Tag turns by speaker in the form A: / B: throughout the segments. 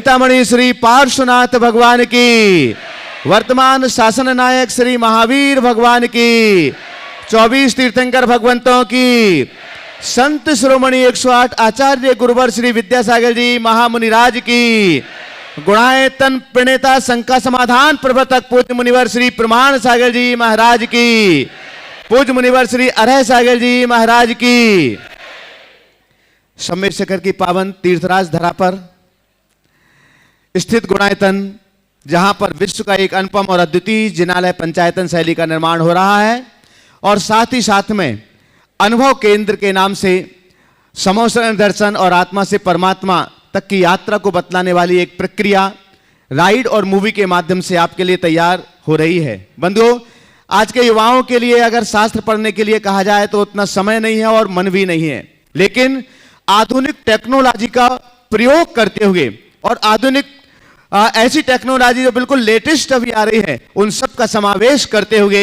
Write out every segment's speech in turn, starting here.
A: चिंतामणि श्री पार्श्वनाथ भगवान की, वर्तमान शासन नायक श्री महावीर भगवान की, 24 तीर्थंकर भगवंतों की, संत शिरोमणि 108 आचार्य गुरुवर श्री विद्यासागर जी महामुनिराज की, गुणायतन प्रणेता शंका समाधान प्रवर्तक पूज्य मुनिवर श्री प्रमाण सागर जी महाराज की, पूज्य मुनिवर श्री अरह सागर जी महाराज की। सम्मेद शिखर की पावन तीर्थराज धरा पर स्थित गुणायतन, जहां पर विश्व का एक अनुपम और अद्वितीय जिनालय पंचायतन शैली का निर्माण हो रहा है, और साथ ही साथ में अनुभव केंद्र के नाम से समोसरण दर्शन और आत्मा से परमात्मा तक की यात्रा को बतलाने वाली एक प्रक्रिया राइड और मूवी के माध्यम से आपके लिए तैयार हो रही है। बंधुओं, आज के युवाओं के लिए अगर शास्त्र पढ़ने के लिए कहा जाए तो उतना समय नहीं है और मन भी नहीं है, लेकिन आधुनिक टेक्नोलॉजी का प्रयोग करते हुए और आधुनिक ऐसी टेक्नोलॉजी जो बिल्कुल लेटेस्ट अभी आ रही है, उन सब का समावेश करते हुए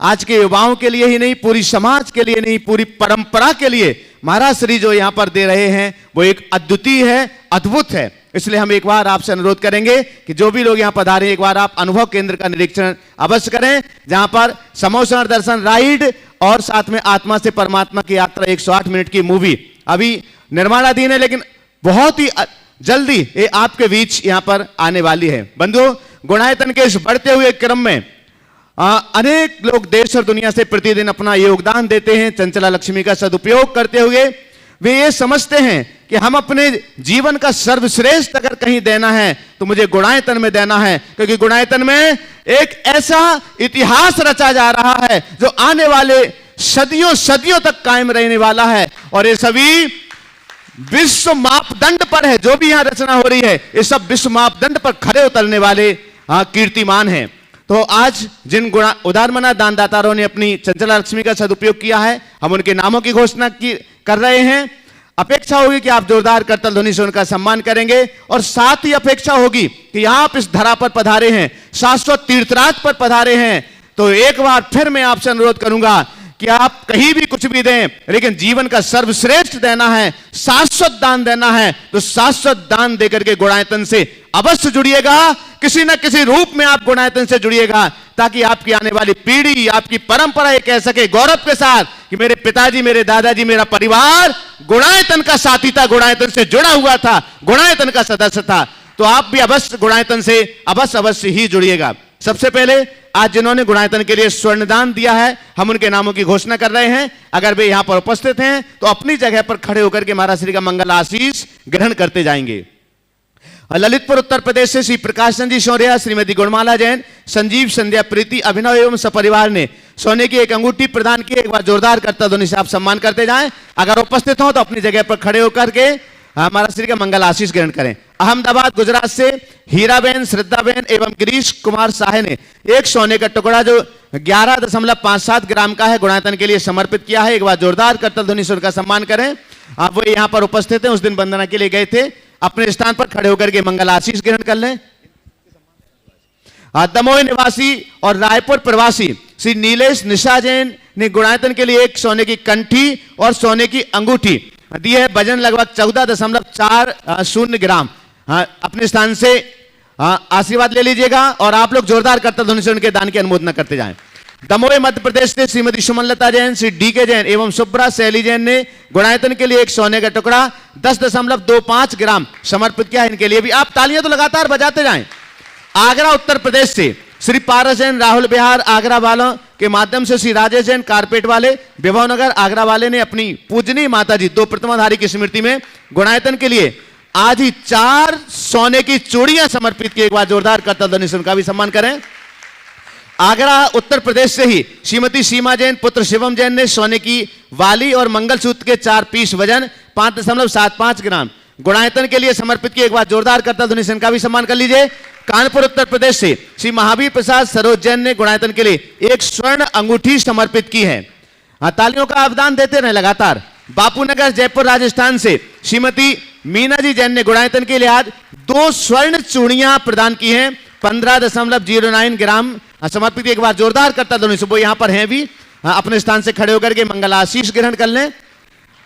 A: आज के युवाओं के लिए ही नहीं, पूरी समाज के लिए नहीं, पूरी परंपरा के लिए महाराज श्री जो यहां पर दे रहे हैं वो एक अद्वितीय है, अद्भुत है। इसलिए हम एक बार आपसे अनुरोध करेंगे कि जो भी लोग यहां पधारे, एक बार आप अनुभव केंद्र का निरीक्षण अवश्य करें, जहां पर समोसरण दर्शन राइड और साथ में आत्मा से परमात्मा की यात्रा 108 मिनट की मूवी अभी निर्माणाधीन है, लेकिन बहुत ही जल्दी ये आपके बीच यहां पर आने वाली है। बंधुओं, गुणायतन के इस बढ़ते हुए क्रम में अनेक लोग देश और दुनिया से प्रतिदिन अपना योगदान देते हैं। चंचला लक्ष्मी का सदुपयोग करते हुए वे ये समझते हैं कि हम अपने जीवन का सर्वश्रेष्ठ अगर कहीं देना है तो मुझे गुणायतन में देना है, क्योंकि गुणायतन में एक ऐसा इतिहास रचा जा रहा है जो आने वाले सदियों सदियों तक कायम रहने वाला है, और ये सभी विश्व मापदंड पर है। जो भी यहां रचना हो रही है ये सब विश्व मापदंड पर खरे उतरने वाले कीर्तिमान हैं। तो आज जिन उदारमना दानदातारों ने अपनी चंचला लक्ष्मी का सदुपयोग किया है, हम उनके नामों की घोषणा कर रहे हैं। अपेक्षा होगी कि आप जोरदार करतल ध्वनि से उनका सम्मान करेंगे, और साथ ही अपेक्षा होगी कि आप इस धरा पर पधारे हैं, शाश्वत तीर्थराज पर पधारे हैं, तो एक बार फिर मैं आपसे अनुरोध करूंगा कि आप कहीं भी कुछ भी दें, लेकिन जीवन का सर्वश्रेष्ठ देना है, शाश्वत दान देना है, तो शाश्वत दान देकर के गुणायतन से अवश्य जुड़िएगा। किसी न किसी रूप में आप गुणायतन से जुड़िएगा, ताकि आपकी आने वाली पीढ़ी, आपकी परंपरा ये कह सके गौरव के साथ कि मेरे पिताजी, मेरे दादाजी, मेरा परिवार गुणायतन का साथी था, गुणायतन से जुड़ा हुआ था, गुणायतन का सदस्य था। तो आप भी अवश्य गुणायतन से अवश्य ही जुड़िएगा। सबसे पहले आज जिन्होंने गुणायतन के लिए स्वर्णदान दिया है, हम उनके नामों की घोषणा कर रहे हैं। अगर वे यहां पर उपस्थित हैं तो अपनी जगह पर खड़े होकर के महाराज श्री का मंगल आशीष ग्रहण करते जाएंगे। ललितपुर उत्तर प्रदेश से श्री प्रकाश चंद जी शौर्या, श्रीमती गुणमाला जैन, संजीव संध्या प्रीति अभिनव एवं सपरिवार ने सोने की एक अंगूठी प्रदान की। एक बार जोरदार करतल ध्वनि से आप सम्मान करते जाएं। अगर उपस्थित हो तो अपनी जगह पर खड़े होकर के महाराज श्री का मंगल आशीष ग्रहण करें। अहमदाबाद गुजरात से हीराबेन, श्रद्धाबेन एवं गिरीश कुमार साहे ने एक सोने का टुकड़ा जो 11.57 ग्राम का है, गुणायतन के लिए समर्पित किया है। एक बार जोरदार करतल ध्वनि से उनका सम्मान करें। आप वो यहाँ पर उपस्थित हैं, उस दिन वंदना के लिए गए थे। अपने स्थान पर खड़े होकर के मंगल आशीष ग्रहण कर लें। दमोह निवासी और रायपुर प्रवासी श्री नीलेश निशा जैन ने गुणायतन के लिए एक सोने की कंठी और सोने की अंगूठी दी है। वजन लगभग 14.40 ग्राम। अपने स्थान से आशीर्वाद ले लीजिएगा, और आप लोग जोरदार करतल ध्वनि से उनके दान की अनुमोदना करते जाएं। दमोह मध्य प्रदेश से श्रीमती सुमनलता जैन, श्री डी.के. जैन एवं सुब्रा शैली जैन ने गुणायतन के लिए एक सोने का टुकड़ा 10.25 ग्राम समर्पित किया है। इनके लिए भी आप तालियां तो लगातार बजाते जाएं। आगरा उत्तर प्रदेश से श्री पारस जैन, राहुल बिहार आगरा वालों के माध्यम से श्री राजेश जैन कारपेट वाले, विभव नगर आगरा वाले ने अपनी पूजनीय माता जी 2 प्रतिमाधारी की स्मृति में गुणायतन के लिए आज ही 4 सोने की चूड़ियां समर्पित की। एक बार जोरदार करतल ध्वनि से उनका भी सम्मान करें। आगरा उत्तर प्रदेश से ही श्रीमती सीमा जैन पुत्र शिवम जैन ने सोने की वाली और मंगलसूत्र के 4 पीस वजन 5.75 ग्राम गुणायतन के लिए समर्पित किए। एक बार जोरदार करतल ध्वनि से इनका भी सम्मान कर लीजिए। कानपुर उत्तर प्रदेश से श्री महावीर प्रसाद सरोज जैन ने गुणायतन के लिए एक स्वर्ण अंगूठी समर्पित की है। तालियों का अवदान देते रहे लगातार। बापूनगर जयपुर राजस्थान से श्रीमती मीना जी जैन ने गुणायतन के लिए आज 2 स्वर्ण चूड़ियां प्रदान की हैं, 15.09 ग्राम समर्पित। एक बार जोरदार करतल ध्वनि से वो यहां पर हैं भी, अपने स्थान से खड़े होकर के मंगल आशीष ग्रहण कर लें।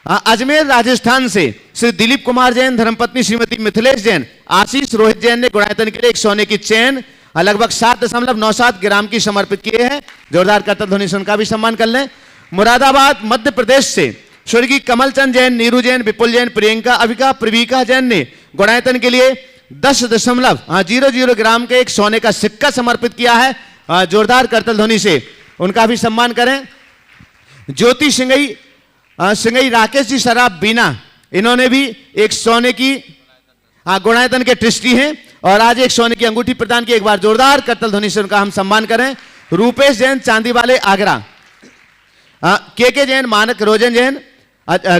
A: अजमेर राजस्थान से श्री दिलीप कुमार जैन, धर्मपत्नी श्रीमती मिथिलेश जैन, आशीष रोहित जैन ने गुणायतन के लिए एक सोने की चेन लगभग 7.97 ग्राम की समर्पित किए हैं। जोरदार करतल ध्वनि से उनका भी सम्मान कर लें। मुरादाबाद मध्य प्रदेश से स्वर्गीय कमलचंद जैन, नीरू जैन, विपुल जैन, प्रियंका अविका, प्रवीका जैन ने गुणायतन के लिए 10.00 ग्राम के एक सोने का सिक्का समर्पित किया है। जोरदार करतल ध्वनि से उनका भी सम्मान करें। ज्योति सिंगई राकेश जी शराब बीना, इन्होंने भी एक सोने की गुणायतन के ट्रस्टी हैं और आज एक सोने की अंगूठी प्रदान की। एक बार जोरदार करतल ध्वनि से उनका हम सम्मान करें। रूपेश जैन, चांदी वाले आगरा, के जैन, मानक रोजन जैन,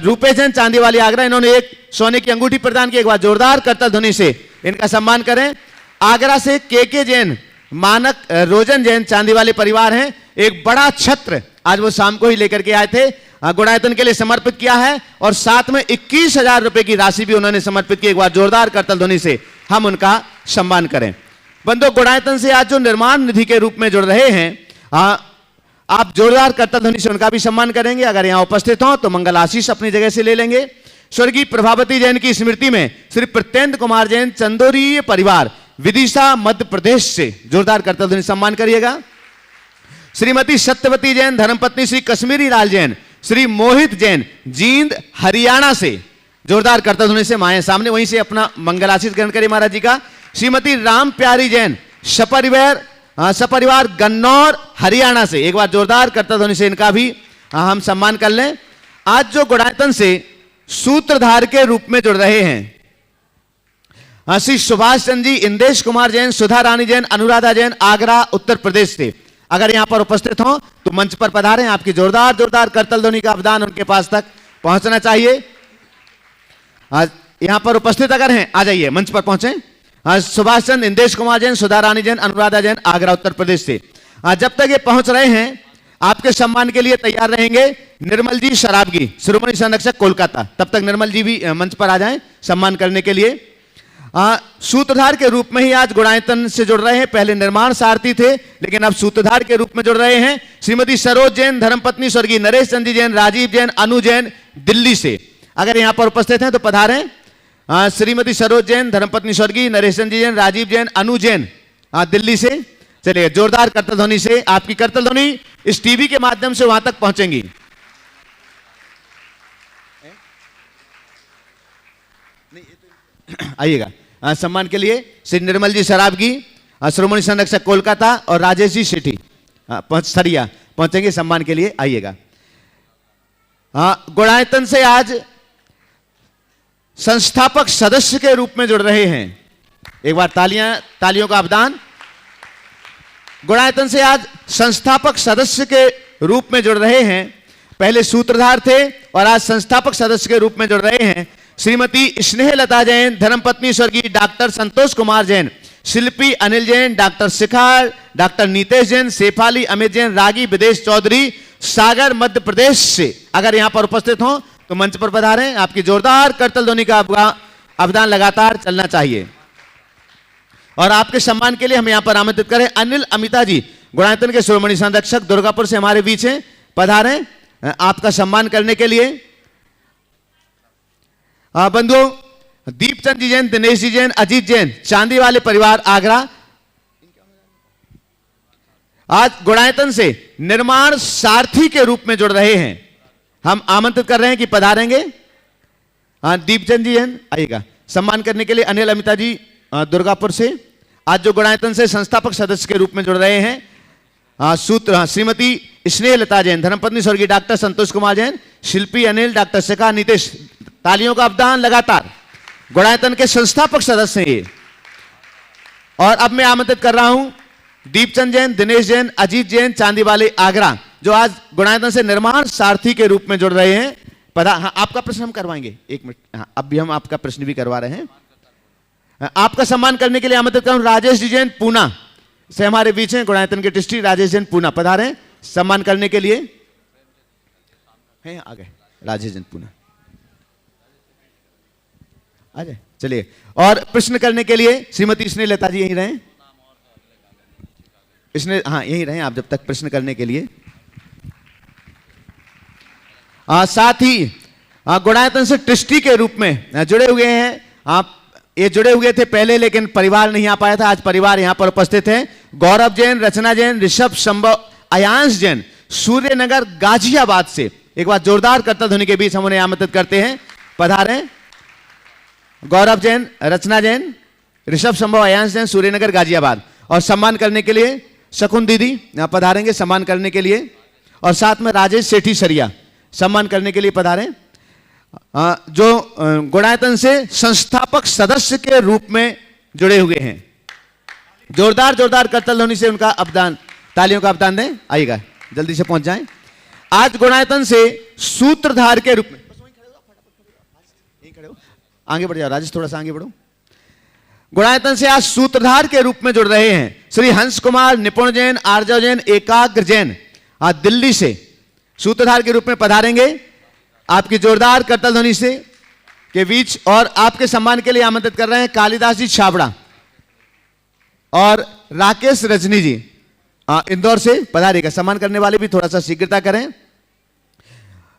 A: रूपेश जैन, चांदी वाली आगरा, इन्होंने एक सोने की अंगूठी प्रदान की। एक बार जोरदार करतल ध्वनि से इनका सम्मान करें। आगरा से के जैन, मानक रोजन जैन, चांदी वाले परिवार हैं, एक बड़ा छत्र आज वो शाम को ही लेकर के आए थे, गुणायतन के लिए समर्पित किया है और साथ में 21,000 रुपए की राशि भी उन्होंने समर्पित की। एक बार जोरदार करतल ध्वनि से हम उनका सम्मान करें। बंधु, गुणायतन से आज जो निर्माण निधि के रूप में जुड़ रहे हैं, आप जोरदार करतल ध्वनि से उनका भी सम्मान करेंगे। अगर यहां उपस्थित हो तो मंगल आशीष अपनी जगह से ले लेंगे। स्वर्गीय प्रभावती जैन की स्मृति में श्री प्रत्येंद्र कुमार जैन, चंदोरी परिवार, विदिशा मध्य प्रदेश से जोरदार करतल ध्वनि सम्मान करिएगा। श्रीमती सत्यवती जैन, धर्मपत्नी श्री कश्मीरी लाल जैन, श्री मोहित जैन, जींद हरियाणा से जोरदार करतल ध्वनि से माए सामने, वहीं से अपना मंगल आशीष ग्रहण करिए महाराज जी का। श्रीमती राम प्यारी जैन, सपरिवार गन्नौर हरियाणा से, एक बार जोरदार करतल ध्वनि से इनका भी हम सम्मान कर लें। आज जो गुणायतन से सूत्रधार के रूप में जुड़ रहे हैं, श्री सुभाष चंद्र जी, इंदेश कुमार जैन, सुधा रानी जैन, अनुराधा जैन, आगरा उत्तर प्रदेश से, अगर यहां पर उपस्थित हो तो मंच पर पधारें। आपकी जोरदार करतल ध्वनि का अवदान उनके पास तक पहुंचना चाहिए। आज यहां पर उपस्थित अगर हैं, आ जाइए, मंच पर पहुंचे। सुभाष चंद्र, इंदेश कुमार जैन, सुधा रानी जैन, अनुराधा जैन, आगरा उत्तर प्रदेश से। जब तक ये पहुंच रहे हैं, आपके सम्मान के लिए तैयार रहेंगे निर्मल जी शराबगी, शिरोमणि संरक्षक कोलकाता। तब तक निर्मल जी भी मंच पर आ जाएं सम्मान करने के लिए। सूत्रधार के रूप में ही आज गुणायतन से जुड़ रहे हैं। पहले निर्माण सारथी थे, लेकिन अब सूत्रधार के रूप में जुड़ रहे हैं श्रीमती सरोज जैन, धर्मपत्नी स्वर्गीय नरेश चंद्र जैन, राजीव जैन, अनु जैन, दिल्ली से। अगर यहां पर उपस्थित हैं तो पधारें। श्रीमती सरोज जैन, धर्मपत्नी स्वर्गीय नरेश चंद्र जैन, राजीव जैन, अनु जैन, दिल्ली से। चलिए, जोरदार करतल ध्वनि से आपकी करतल ध्वनि इस टीवी के माध्यम से वहां तक पहुंचेंगी। आइएगा सम्मान के लिए श्री निर्मल जी शराबगी, शिरोमणि संरक्षक कोलकाता, और राजेश जी सेठी सरिया पहुंचेंगे सम्मान के लिए। आइएगा। गुणायतन से आज संस्थापक सदस्य के रूप में जुड़ रहे हैं। एक बार तालियों का अवदान। गुणायतन से आज संस्थापक सदस्य के रूप में जुड़ रहे हैं। पहले सूत्रधार थे और आज संस्थापक सदस्य के रूप में जुड़ रहे हैं श्रीमती स्नेहलता जैन, धर्मपत्नी स्वर्गीय डॉक्टर संतोष कुमार जैन, शिल्पी अनिल जैन, डॉक्टर शिखा, डॉक्टर नीतेश जैन, शेफाली अमित जैन, रागी विदेश चौधरी, सागर मध्य प्रदेश से। अगर यहां पर उपस्थित हो तो मंच पर पधारें। आपकी जोरदार करतल ध्वनि का अवदान लगातार चलना चाहिए। और आपके सम्मान के लिए हम यहां पर आमंत्रित करें अनिल अमिता जी, गुणायतन के शिरोमणि संरक्षक, दुर्गापुर से हमारे बीच हैं। पधारें आपका सम्मान करने के लिए। बंधुओं, दीपचंद जी जैन, दिनेश जी जैन, अजीत जैन, चांदी वाले परिवार, आगरा, आज गुणायतन से निर्माण सारथी के रूप में जुड़ रहे हैं। हम आमंत्रित कर रहे हैं कि पधारेंगे। दीपचंद जी जैन आइएगा सम्मान करने के लिए। अनिल अमिता जी दुर्गापुर से आज जो गुणायतन से संस्थापक सदस्य के रूप में जुड़ रहे हैं। श्रीमती स्नेहलता जैन, धर्मपत्नी स्वर्गीय डॉक्टर संतोष कुमार जैन, शिल्पी अनिल, डॉक्टर शिखा, नीतेश। तालियों का अवदान लगातार। गुणायतन के संस्थापक सदस्य हैं ये। और अब मैं आमंत्रित कर रहा हूं दीपचंद जैन, दिनेश जैन, अजीत जैन, चांदी वाले, आगरा, जो आज गुणायतन से निर्माण सारथी के रूप में जुड़ रहे हैं। हाँ, आपका प्रश्न हम करवाएंगे, एक मिनट। हाँ, अब भी हम आपका प्रश्न भी करवा रहे हैं। आपका सम्मान करने के लिए आमंत्रित कर रहा हूं राजेश जी जैन, पूना से हमारे बीच हैं। गुणायतन के ट्रस्टी राजेश जैन, पूना, पधारें सम्मान करने के लिए। हैं आ गए राजेश जैन, पूना, आ जाए। चलिए, और प्रश्न करने के लिए श्रीमती स्नेहलता जी यहीं रहें। हाँ, यहीं रहें आप जब तक प्रश्न करने के लिए। साथ ही गुणायतन से ट्रस्टी के रूप में जुड़े हुए हैं। आप ये जुड़े हुए थे पहले, लेकिन परिवार नहीं आ पाया था। आज परिवार यहां पर उपस्थित है। गौरव जैन, रचना जैन, ऋषभ संभव, अयांश जैन, सूर्यनगर गाजियाबाद से। एक बार जोरदार करतल ध्वनि के बीच हम उन्हें आमंत्रित करते हैं, पधारें। गौरव जैन, रचना जैन, ऋषभ संभव, अयांश जैन, सूर्यनगर गाजियाबाद। और सम्मान करने के लिए शकुन दीदी यहां पधारेंगे सम्मान करने के लिए, और साथ में राजेश सेठी सरिया सम्मान करने के लिए पधारें, जो गुणायतन से संस्थापक सदस्य के रूप में जुड़े हुए हैं। जोरदार जोरदार करतल ध्वनि से उनका अवदान, तालियों का अवदान दें। आइएगा, जल्दी से पहुंच जाएं। आज गुणायतन से सूत्रधार के रूप में, आगे बढ़ जाओ राजेश, थोड़ा सा आगे बढ़ो। गुणायतन से आज सूत्रधार के रूप में जुड़ रहे हैं श्री हंस कुमार, निपुण जैन, आर्जव जैन, एकाग्र जैन। आज दिल्ली से सूत्रधार के रूप में पधारेंगे आपकी जोरदार करतल ध्वनि से के बीच। और आपके सम्मान के लिए आमंत्रित कर रहे हैं कालिदास जी छाबड़ा और राकेश रजनी जी इंदौर से पधारेगा। सम्मान करने वाले भी थोड़ा सा शीघ्रता करें।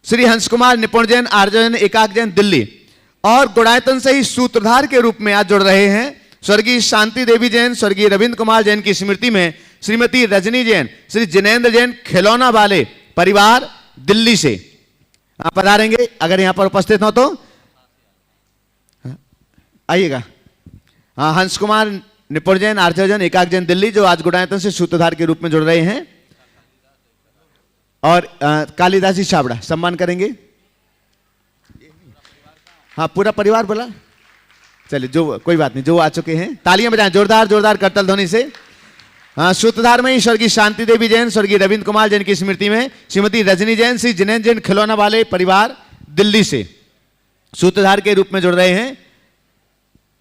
A: श्री हंस कुमार, निपुण जैन, आर्जव जैन, एकाग्र जैन, दिल्ली। और गुणायतन से ही सूत्रधार के रूप में आज जुड़ रहे हैं स्वर्गीय शांति देवी जैन, स्वर्गीय रविंद्र कुमार जैन की स्मृति में श्रीमती रजनी जैन, श्री जिनेंद्र जैन, खिलौना वाले परिवार, दिल्ली से आप पधारेंगे। अगर यहां पर उपस्थित हो तो आइएगा। हाँ, हंस कुमार, निपुण जैन, आर्जव जैन, एकाग्र जैन, दिल्ली, जो आज गुणायतन से सूत्रधार के रूप में जुड़ रहे हैं। और कालिदास जी छाबड़ा सम्मान करेंगे। हाँ, पूरा परिवार बोला, चलिए, जो कोई बात नहीं, जो आ चुके हैं तालियां बजाएं जोरदार जोरदार करतल ध्वनि से। हाँ, सूत्रधार में ही स्वर्गीय शांति देवी जैन, स्वर्गीय रविंद्र कुमार जैन की स्मृति में श्रीमती रजनी जैन, श्री जिनेंद्र जैन, खिलौना वाले परिवार, दिल्ली से सूत्रधार के रूप में जुड़ रहे हैं।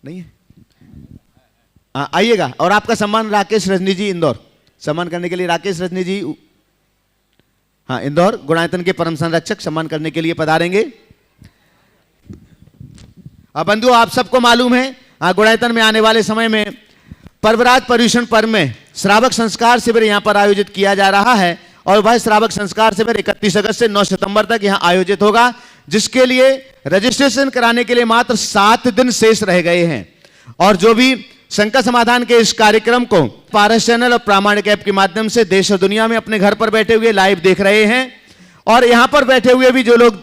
A: नहीं है? आइएगा। और आपका सम्मान राकेश रजनी जी इंदौर, सम्मान करने के लिए राकेश रजनी जी, हाँ, इंदौर, गुणायतन के परम संरक्षक, सम्मान करने के लिए पधारेंगे। बंधुओं, आप सबको मालूम है गुणायतन में आने वाले समय में पर्वराज पर्यूषण पर्व में श्रावक संस्कार शिविर यहां पर आयोजित किया जा रहा है। और वह श्रावक संस्कार शिविर 31 अगस्त से 9 सितंबर तक यहां आयोजित होगा, जिसके लिए रजिस्ट्रेशन कराने के लिए मात्र 7 दिन शेष रह गए हैं। और जो भी शंका समाधान के इस कार्यक्रम को पारस चैनल और प्रामाणिक ऐप के माध्यम से देश और दुनिया में अपने घर पर बैठे हुए लाइव देख रहे हैं, और यहां पर बैठे हुए भी जो लोग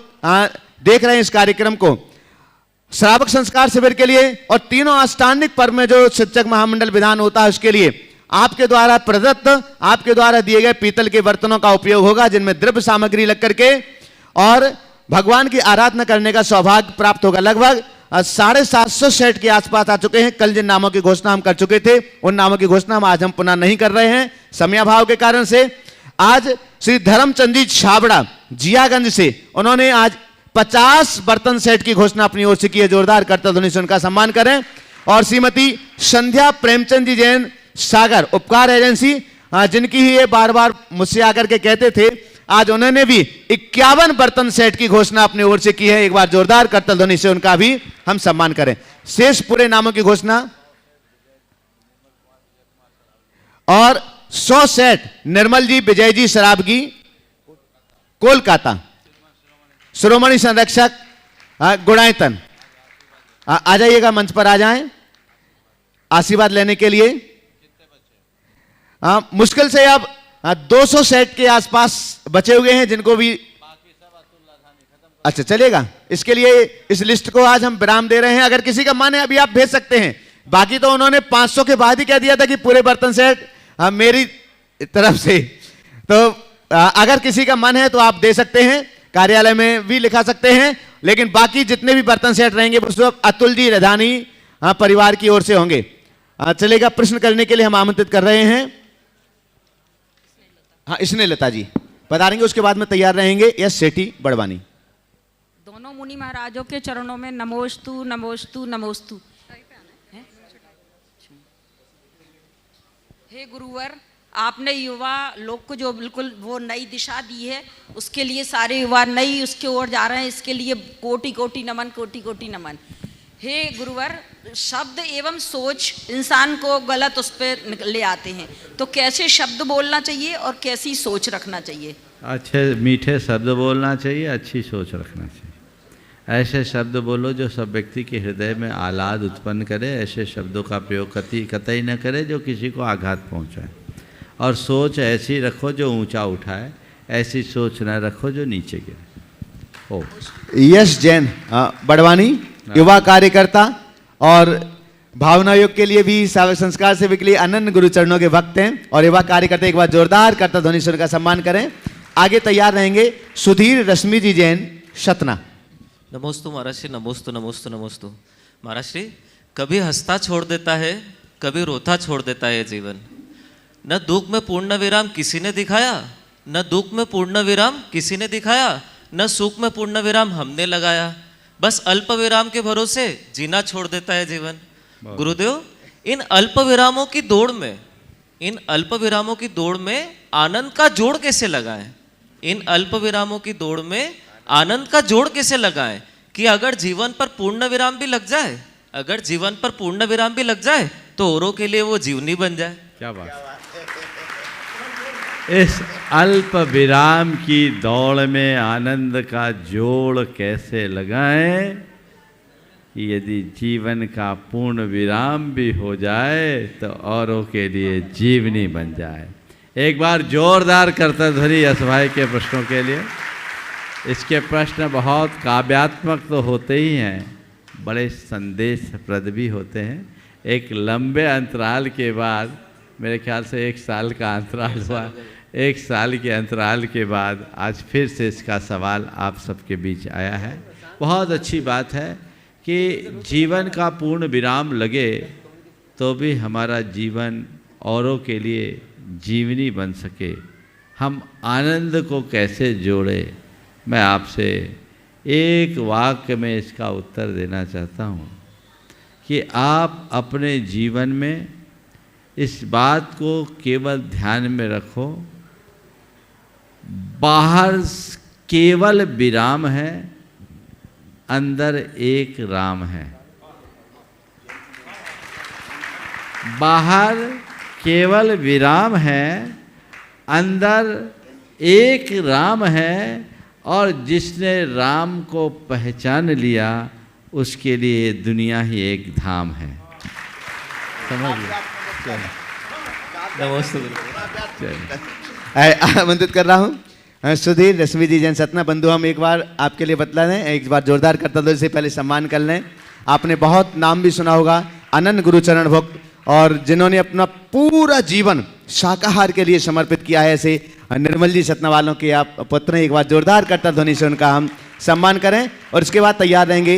A: देख रहे हैं इस कार्यक्रम को, श्रावक संस्कार शिविर के लिए और तीनों अष्टांगिक पर्व में जो शिक्षक महामंडल विधान होता है उसके लिए आपके द्वारा प्रदत्त, आपके द्वारा दिए गए पीतल के बर्तनों का उपयोग होगा, जिनमें द्रव्य सामग्री लग करके और भगवान की आराधना करने का सौभाग्य प्राप्त होगा। लगभग 750 सेट के आसपास आ चुके हैं। कल जिन नामों की घोषणा हम कर चुके थे, उन नामों की घोषणा हम आज हम पुनः नहीं कर रहे हैं समयाभाव के कारण से। आज श्री धर्मचंद जी छाबड़ा जियागंज से, उन्होंने आज 50 बर्तन सेट की घोषणा अपनी ओर से की है। जोरदार करतल ध्वनि से उनका सम्मान करें। और श्रीमती संध्या प्रेमचंद जी जैन, सागर उपकार एजेंसी, जिनकी ही ये बार बार मुझसे आकर के कहते थे, आज उन्होंने भी 51 बर्तन सेट की घोषणा अपनी ओर से की है। एक बार जोरदार करतल ध्वनि से उनका भी हम सम्मान करें। शेष पूरे नामों की घोषणा और 100 सेट निर्मल जी, विजय जी शराबगी, कोलकाता, शिरोमणि संरक्षक गुणायतन, आ जाइएगा, मंच पर आ जाएं आशीर्वाद लेने के लिए। मुश्किल से अब 200 सेट के आसपास बचे हुए हैं, जिनको भी अच्छा चलेगा। इसके लिए इस लिस्ट को आज हम विराम दे रहे हैं। अगर किसी का मन है अभी आप भेज सकते हैं। बाकी तो उन्होंने 500 के बाद ही कह दिया था कि पूरे बर्तन सेट मेरी तरफ से। तो अगर किसी का मन है तो आप दे सकते हैं, कार्यालय में भी लिखा सकते हैं। लेकिन बाकी जितने भी बर्तन सेट रहेंगे वो सब अतुल जी रधानी परिवार की ओर से होंगे। चलेगा। प्रश्न करने के लिए हम आमंत्रित कर रहे हैं। हाँ, इसने लता जी पधारेंगे, उसके बाद में तैयार रहेंगे यस सेठी बड़वानी।
B: दोनों मुनि महाराजों के चरणों में नमोस्तु नमोस्तु नमोस्तु। हे गुरुवर, आपने युवा लोग को जो बिल्कुल वो नई दिशा दी है, उसके लिए सारे युवा नई उसके ओर जा रहे हैं। इसके लिए कोटि कोटि नमन, कोटि कोटि नमन। हे गुरुवर, शब्द एवं सोच इंसान को गलत उस पर ले आते हैं, तो कैसे शब्द बोलना चाहिए और कैसी सोच रखना चाहिए?
C: अच्छे मीठे शब्द बोलना चाहिए, अच्छी सोच रखना चाहिए। ऐसे शब्द बोलो जो सब व्यक्ति के हृदय में आह्लाद उत्पन्न करे। ऐसे शब्दों का प्रयोग कतई न करे जो किसी को आघात पहुंचाए। और सोच ऐसी रखो जो ऊंचा उठाए, ऐसी सोच न रखो जो नीचे गिरे। ओ
A: यश जैन बड़वानी, युवा कार्यकर्ता और भावना योग के लिए भी सावक संस्कार सेवा के लिए अनन्य गुरु चरणों के भक्त हैं। और युवा कार्यकर्ता एक बार जोरदार करता ध्वनि से उनका सम्मान करें। आगे तैयार रहेंगे सुधीर रश्मि जी जैन सतना।
D: नमोस्तु महाराज श्री, नमोस्तु नमोस्तु नमोस्तु। महाराज श्री, कभी हंसता छोड़ देता है, कभी रोता छोड़ देता है जीवन। न दुख में पूर्ण विराम किसी ने दिखाया, न दुख में पूर्ण विराम किसी ने दिखाया, न सुख में पूर्ण विराम हमने लगाया। बस अल्प विराम के भरोसे जीना छोड़ देता है जीवन। गुरुदेव, इन अल्प विरामों की दौड़ में, इन अल्प विरामों की दौड़ में आनंद का जोड़ कैसे लगाएं? इन अल्प विरामों की दौड़ में आनंद का जोड़ कैसे लगाएं कि अगर जीवन पर पूर्ण विराम भी लग जाए, अगर जीवन पर पूर्ण विराम भी लग जाए तो औरों के लिए वो जीवनी बन जाए।
C: क्या बात। इस अल्प विराम की दौड़ में आनंद का जोड़ कैसे लगाएं कि यदि जीवन का पूर्ण विराम भी हो जाए तो औरों के लिए जीवनी बन जाए। एक बार जोरदार करता ध्वनि यश भाई के प्रश्नों के लिए। इसके प्रश्न बहुत काव्यात्मक तो होते ही हैं, बड़े संदेशप्रद भी होते हैं। एक लंबे अंतराल के बाद, मेरे ख्याल से 1 साल का अंतराल हुआ, 1 साल के अंतराल के बाद आज फिर से इसका सवाल आप सबके बीच आया है। बहुत अच्छी बात है कि जीवन का पूर्ण विराम लगे तो भी हमारा जीवन औरों के लिए जीवनी बन सके। हम आनंद को कैसे जोड़े, मैं आपसे एक वाक्य में इसका उत्तर देना चाहता हूँ कि आप अपने जीवन में इस बात को केवल ध्यान में रखो, बाहर केवल विराम है, अंदर एक राम है। बाहर केवल विराम है, अंदर एक राम है। और जिसने राम को पहचान लिया उसके लिए दुनिया ही एक धाम है। समझ लिया?
A: आमंत्रित कर रहा हूँ सुधीर रश्मि जी जैन सतना। बंधु, हम एक बार आपके लिए बतला दें, एक बार जोरदार करता दो से पहले सम्मान कर लें। आपने बहुत नाम भी सुना होगा, अनन्य गुरुचरण भक्त, और जिन्होंने अपना पूरा जीवन शाकाहार के लिए समर्पित किया है। ऐसे निर्मल जी सतना वालों के आप पुत्र हैं। एक बार जोरदार करता ध्वनि से उनका हम सम्मान करें। और इसके बाद तैयार रहेंगे,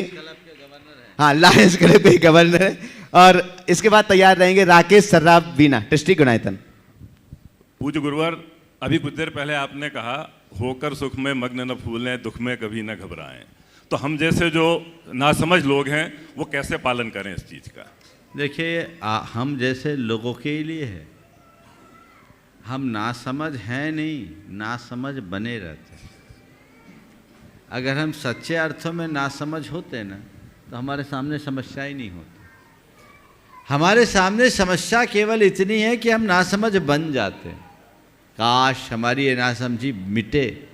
A: हाँ, लायंस क्लब के गवर्नर है। और इसके बाद तैयार रहेंगे राकेश सर्राफ बीना, डिस्ट्रिक्ट गुनायतन।
E: पूज्य गुरुवर, अभी कुछ देर पहले आपने कहा होकर सुख में मग्न न फूलें, दुख में कभी न घबराएं। तो हम जैसे जो नासमझ लोग हैं वो कैसे पालन करें इस चीज़ का?
C: देखिए, हम जैसे लोगों के लिए है, हम नासमझ हैं नहीं, नासमझ बने रहते हैं। अगर हम सच्चे अर्थों में नासमझ होते ना तो हमारे सामने समस्या ही नहीं होती। हमारे सामने समस्या केवल इतनी है कि हम नासमझ बन जाते हैं। काश हमारी ये नासमझी मिटे,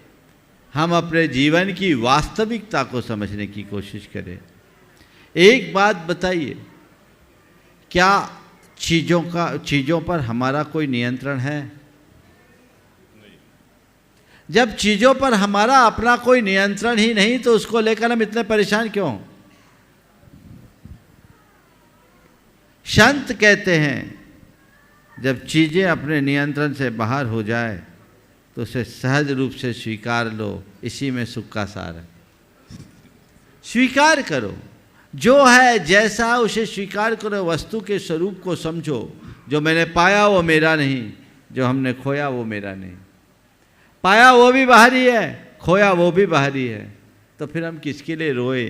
C: हम अपने जीवन की वास्तविकता को समझने की कोशिश करें। एक बात बताइए, क्या चीज़ों पर हमारा कोई नियंत्रण है? जब चीज़ों पर हमारा अपना कोई नियंत्रण ही नहीं तो उसको लेकर हम इतने परेशान क्यों? संत कहते हैं जब चीज़ें अपने नियंत्रण से बाहर हो जाए तो उसे सहज रूप से स्वीकार लो, इसी में सुख का सार है। स्वीकार करो, जो है जैसा उसे स्वीकार करो, वस्तु के स्वरूप को समझो। जो मैंने पाया वो मेरा नहीं, जो हमने खोया वो मेरा नहीं। पाया वो भी बाहरी है, खोया वो भी बाहरी है, तो फिर हम किसके लिए रोए,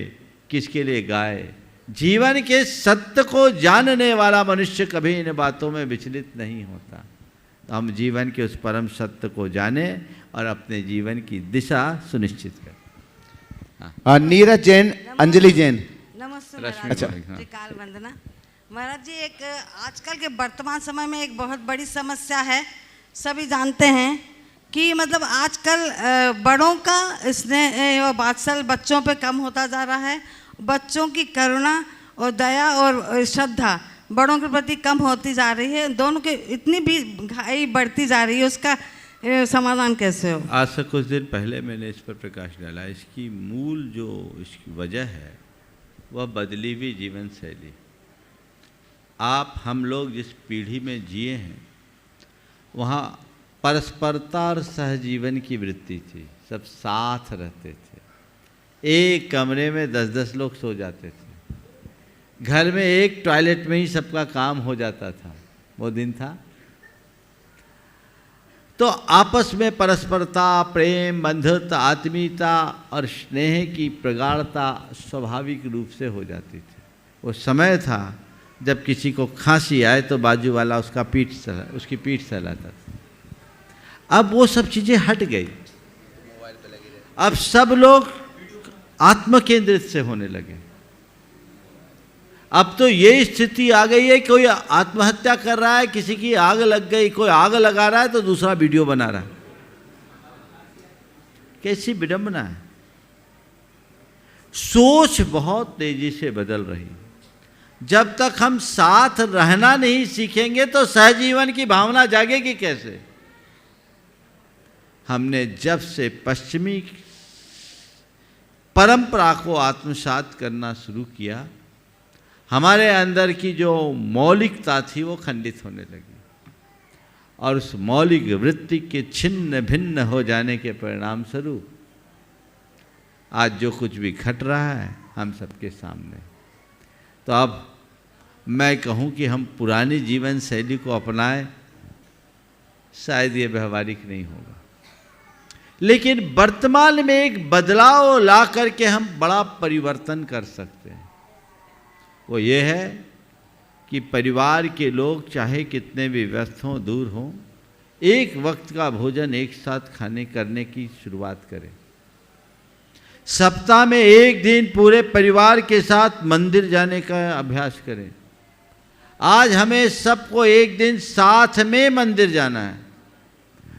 C: किसके लिए गाए? जीवन के सत्य को जानने वाला मनुष्य कभी इन बातों में विचलित नहीं होता। तो हम जीवन के उस परम सत्य को जाने और अपने जीवन की दिशा सुनिश्चित करें।
A: नीरज जैन, अंजलि जैन।
F: नमस्ते
C: रश्मि
F: महाराज।
C: को, हाँ।
F: जी, काल वंदना महाराज जी। एक आजकल के वर्तमान समय में एक बहुत बड़ी समस्या है, सभी जानते हैं कि मतलब आजकल बड़ों का स्नेह और वात्सल्य बच्चों पे कम होता जा रहा है। बच्चों की करुणा और दया और श्रद्धा बड़ों के प्रति कम होती जा रही है। दोनों के इतनी भी घाई बढ़ती जा रही है, उसका समाधान कैसे हो?
C: आज से कुछ दिन पहले मैंने इस पर प्रकाश डाला। इसकी मूल जो इसकी वजह है वह बदली हुई जीवन शैली। आप हम लोग जिस पीढ़ी में जिए हैं वहाँ परस्परता और सहजीवन की वृत्ति थी। सब साथ रहते थे, एक कमरे में 10-10 लोग सो जाते थे, घर में एक टॉयलेट में ही सबका काम हो जाता था। वो दिन था। तो आपस में परस्परता, प्रेम, बंधुत्व, आत्मीयता और स्नेह की प्रगाढ़ता स्वाभाविक रूप से हो जाती थी। वो समय था जब किसी को खांसी आए तो बाजू वाला उसकी पीठ सहलाता था। अब वो सब चीज़ें हट गई। अब सब लोग आत्म केंद्रित से होने लगे। अब तो ये स्थिति आ गई है, कोई आत्महत्या कर रहा है, किसी की आग लग गई, कोई आग लगा रहा है तो दूसरा वीडियो बना रहा है। कैसी विडंबना है। सोच बहुत तेजी से बदल रही। जब तक हम साथ रहना नहीं सीखेंगे तो सहजीवन की भावना जागेगी कैसे? हमने जब से पश्चिमी परंपरा को आत्मसात करना शुरू किया, हमारे अंदर की जो मौलिकता थी वो खंडित होने लगी और उस मौलिक वृत्ति के छिन्न भिन्न हो जाने के परिणाम स्वरूप आज जो कुछ भी घट रहा है हम सबके सामने। तो अब मैं कहूँ कि हम पुरानी जीवन शैली को अपनाएं, शायद ये व्यवहारिक नहीं होगा, लेकिन वर्तमान में एक बदलाव ला करके हम बड़ा परिवर्तन कर सकते हैं। वो ये है कि परिवार के लोग चाहे कितने भी व्यस्त हों, दूर हों, एक वक्त का भोजन एक साथ खाने करने की शुरुआत करें। सप्ताह में एक दिन पूरे परिवार के साथ मंदिर जाने का अभ्यास करें। आज हमें सबको एक दिन साथ में मंदिर जाना है।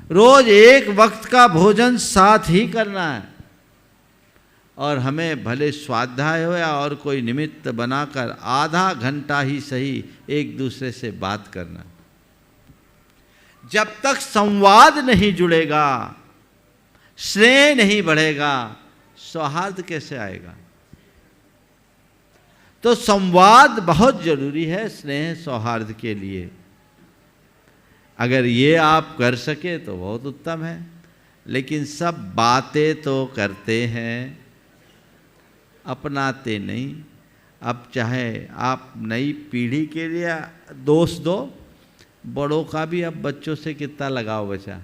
C: रोज एक वक्त का भोजन साथ ही करना है और हमें भले स्वाध्याय हो या और कोई निमित्त बनाकर आधा घंटा ही सही एक दूसरे से बात करना। जब तक संवाद नहीं जुड़ेगा, स्नेह नहीं बढ़ेगा, सौहार्द कैसे आएगा? तो संवाद बहुत जरूरी है स्नेह सौहार्द के लिए। अगर ये आप कर सके तो बहुत उत्तम है, लेकिन सब बातें तो करते हैं, अपनाते नहीं। अब चाहे आप नई पीढ़ी के लिए दोष दो, बड़ों का भी अब बच्चों से कितना लगाव बचा।